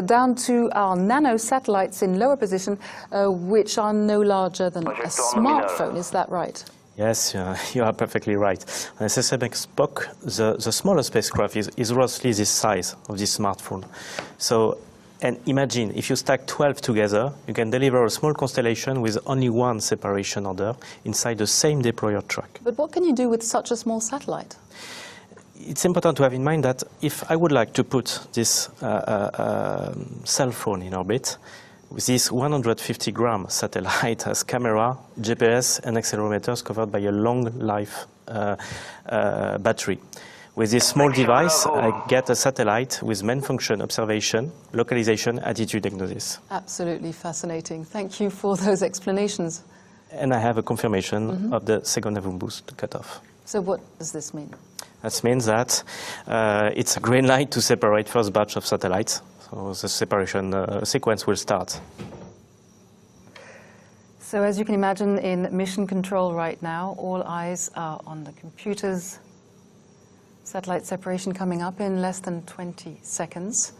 down to our nano satellites in lower position, which are no larger than a smartphone. Is that right? Yes, you are perfectly right. On SSMS POC, the smaller spacecraft is roughly this size of this smartphone. So, and imagine, if you stack 12 together, you can deliver a small constellation with only one separation order inside the same deployer truck. But what can you do with such a small satellite? It's important to have in mind that if I would like to put this cell phone in orbit, with this 150-gram satellite has camera, GPS, and accelerometers covered by a long-life battery. With this small device, I get a satellite with main function observation, localization, attitude diagnosis. Absolutely fascinating. Thank you for those explanations. And I have a confirmation of the second level boost cutoff. So what does this mean? That means that it's a green light to separate first batch of satellites. So the separation sequence will start. So as you can imagine, in mission control right now, all eyes are on the computers. Satellite separation coming up in less than 20 seconds.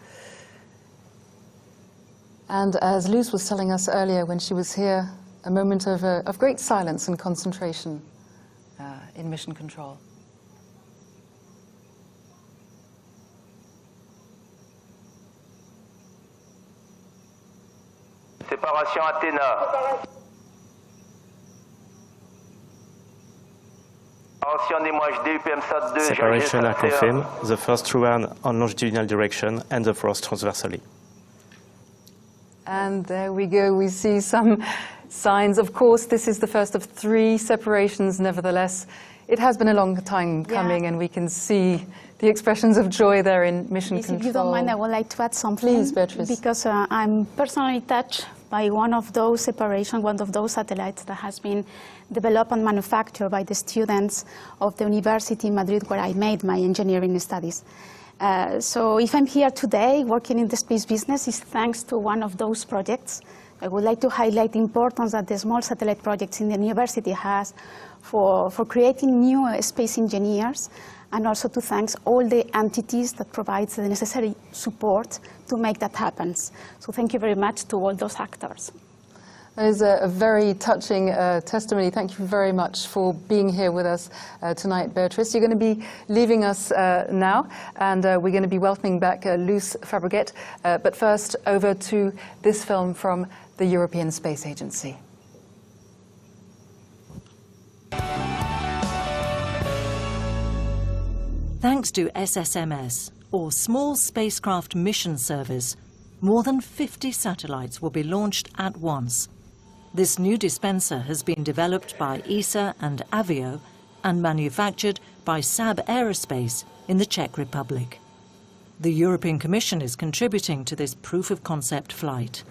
And as Luz was telling us earlier when she was here, a moment of great silence and concentration in mission control. Séparation Athéna. Separation are confirmed, the first true one on longitudinal direction and the first transversally. And there we go, we see some signs. Of course, this is the first of 3 separations. Nevertheless, it has been a long time coming, and we can see the expressions of joy there in mission control. If you don't mind, I would like to add something. Please, Beatrice. Because I'm personally touched by one of those separations, one of those satellites that has been developed and manufactured by the students of the University in Madrid, where I made my engineering studies. So if I'm here today working in the space business, it's thanks to one of those projects. I would like to highlight the importance that the small satellite projects in the university has for creating new space engineers, and also to thank all the entities that provide the necessary support to make that happen. So thank you very much to all those actors. That is a very touching testimony. Thank you very much for being here with us tonight, Beatrice. You're going to be leaving us now, and we're going to be welcoming back Luz Fabregat. But first, over to this film from the European Space Agency. Thanks to SSMS, or Small Spacecraft Mission Service, more than 50 satellites will be launched at once. This new dispenser has been developed by ESA and Avio and manufactured by Saab Aerospace in the Czech Republic. The European Commission is contributing to this proof-of-concept flight.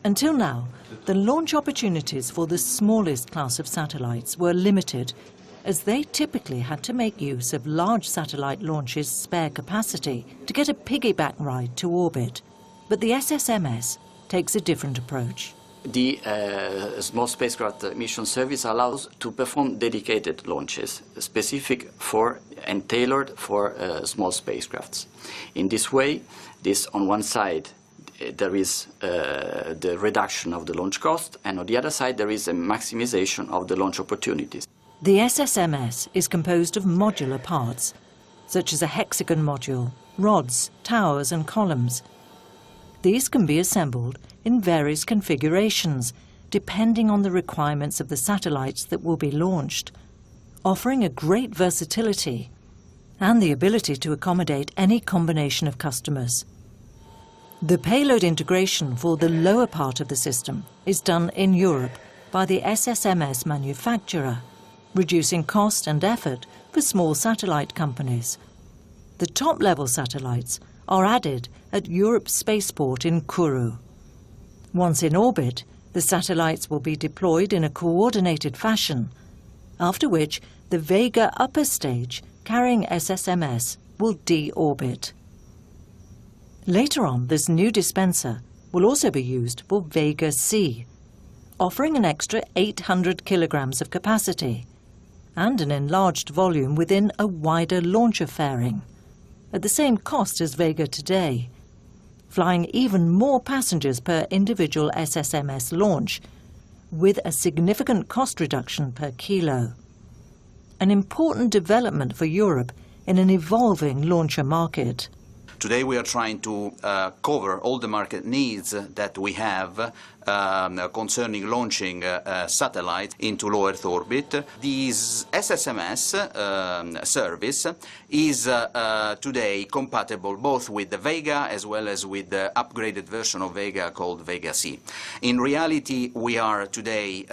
Until now, the launch opportunities for the smallest class of satellites were limited, as they typically had to make use of large satellite launches' spare capacity to get a piggyback ride to orbit. But the SSMS takes a different approach. The Small Spacecraft Mission Service allows to perform dedicated launches, specific for and tailored for small spacecrafts. In this way, on one side, there is the reduction of the launch cost, and on the other side, there is a maximization of the launch opportunities. The SSMS is composed of modular parts, such as a hexagon module, rods, towers and columns. These can be assembled in various configurations, depending on the requirements of the satellites that will be launched, offering a great versatility and the ability to accommodate any combination of customers. The payload integration for the lower part of the system is done in Europe by the SSMS manufacturer, reducing cost and effort for small satellite companies. The top-level satellites are added at Europe's spaceport in Kourou. Once in orbit, the satellites will be deployed in a coordinated fashion, after which the Vega upper stage carrying SSMS will de-orbit. Later on, this new dispenser will also be used for Vega C, offering an extra 800 kilograms of capacity and an enlarged volume within a wider launcher fairing, at the same cost as Vega today, flying even more passengers per individual SSMS launch, with a significant cost reduction per kilo. An important development for Europe in an evolving launcher market. Today we are trying to cover all the market needs that we have concerning launching satellites into low Earth orbit. This SSMS service is today compatible both with the Vega as well as with the upgraded version of Vega called Vega C. In reality, we are today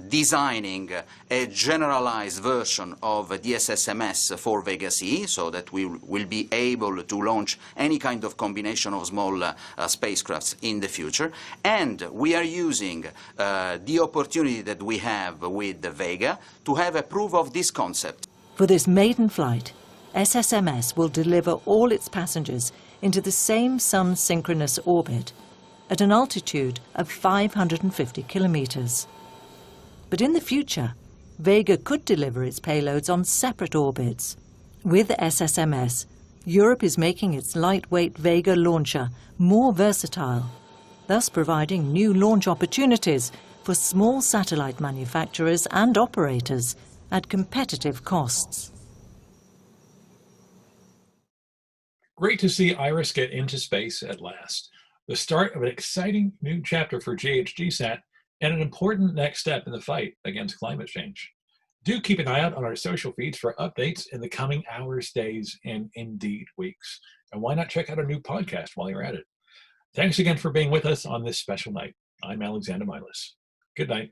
designing a generalized version of the SSMS for Vega C, so that we will be able to launch any kind of combination of small spacecrafts in the future. And we are using the opportunity that we have with the Vega to have a proof of this concept. For this maiden flight, SSMS will deliver all its passengers into the same sun-synchronous orbit at an altitude of 550 kilometers. But in the future, Vega could deliver its payloads on separate orbits. With SSMS, Europe is making its lightweight Vega launcher more versatile, thus providing new launch opportunities for small satellite manufacturers and operators at competitive costs. Great to see IRIS get into space at last. The start of an exciting new chapter for GHGSat and an important next step in the fight against climate change. Do keep an eye out on our social feeds for updates in the coming hours, days, and indeed weeks. And why not check out our new podcast while you're at it? Thanks again for being with us on this special night. I'm Alexander Milas. Good night.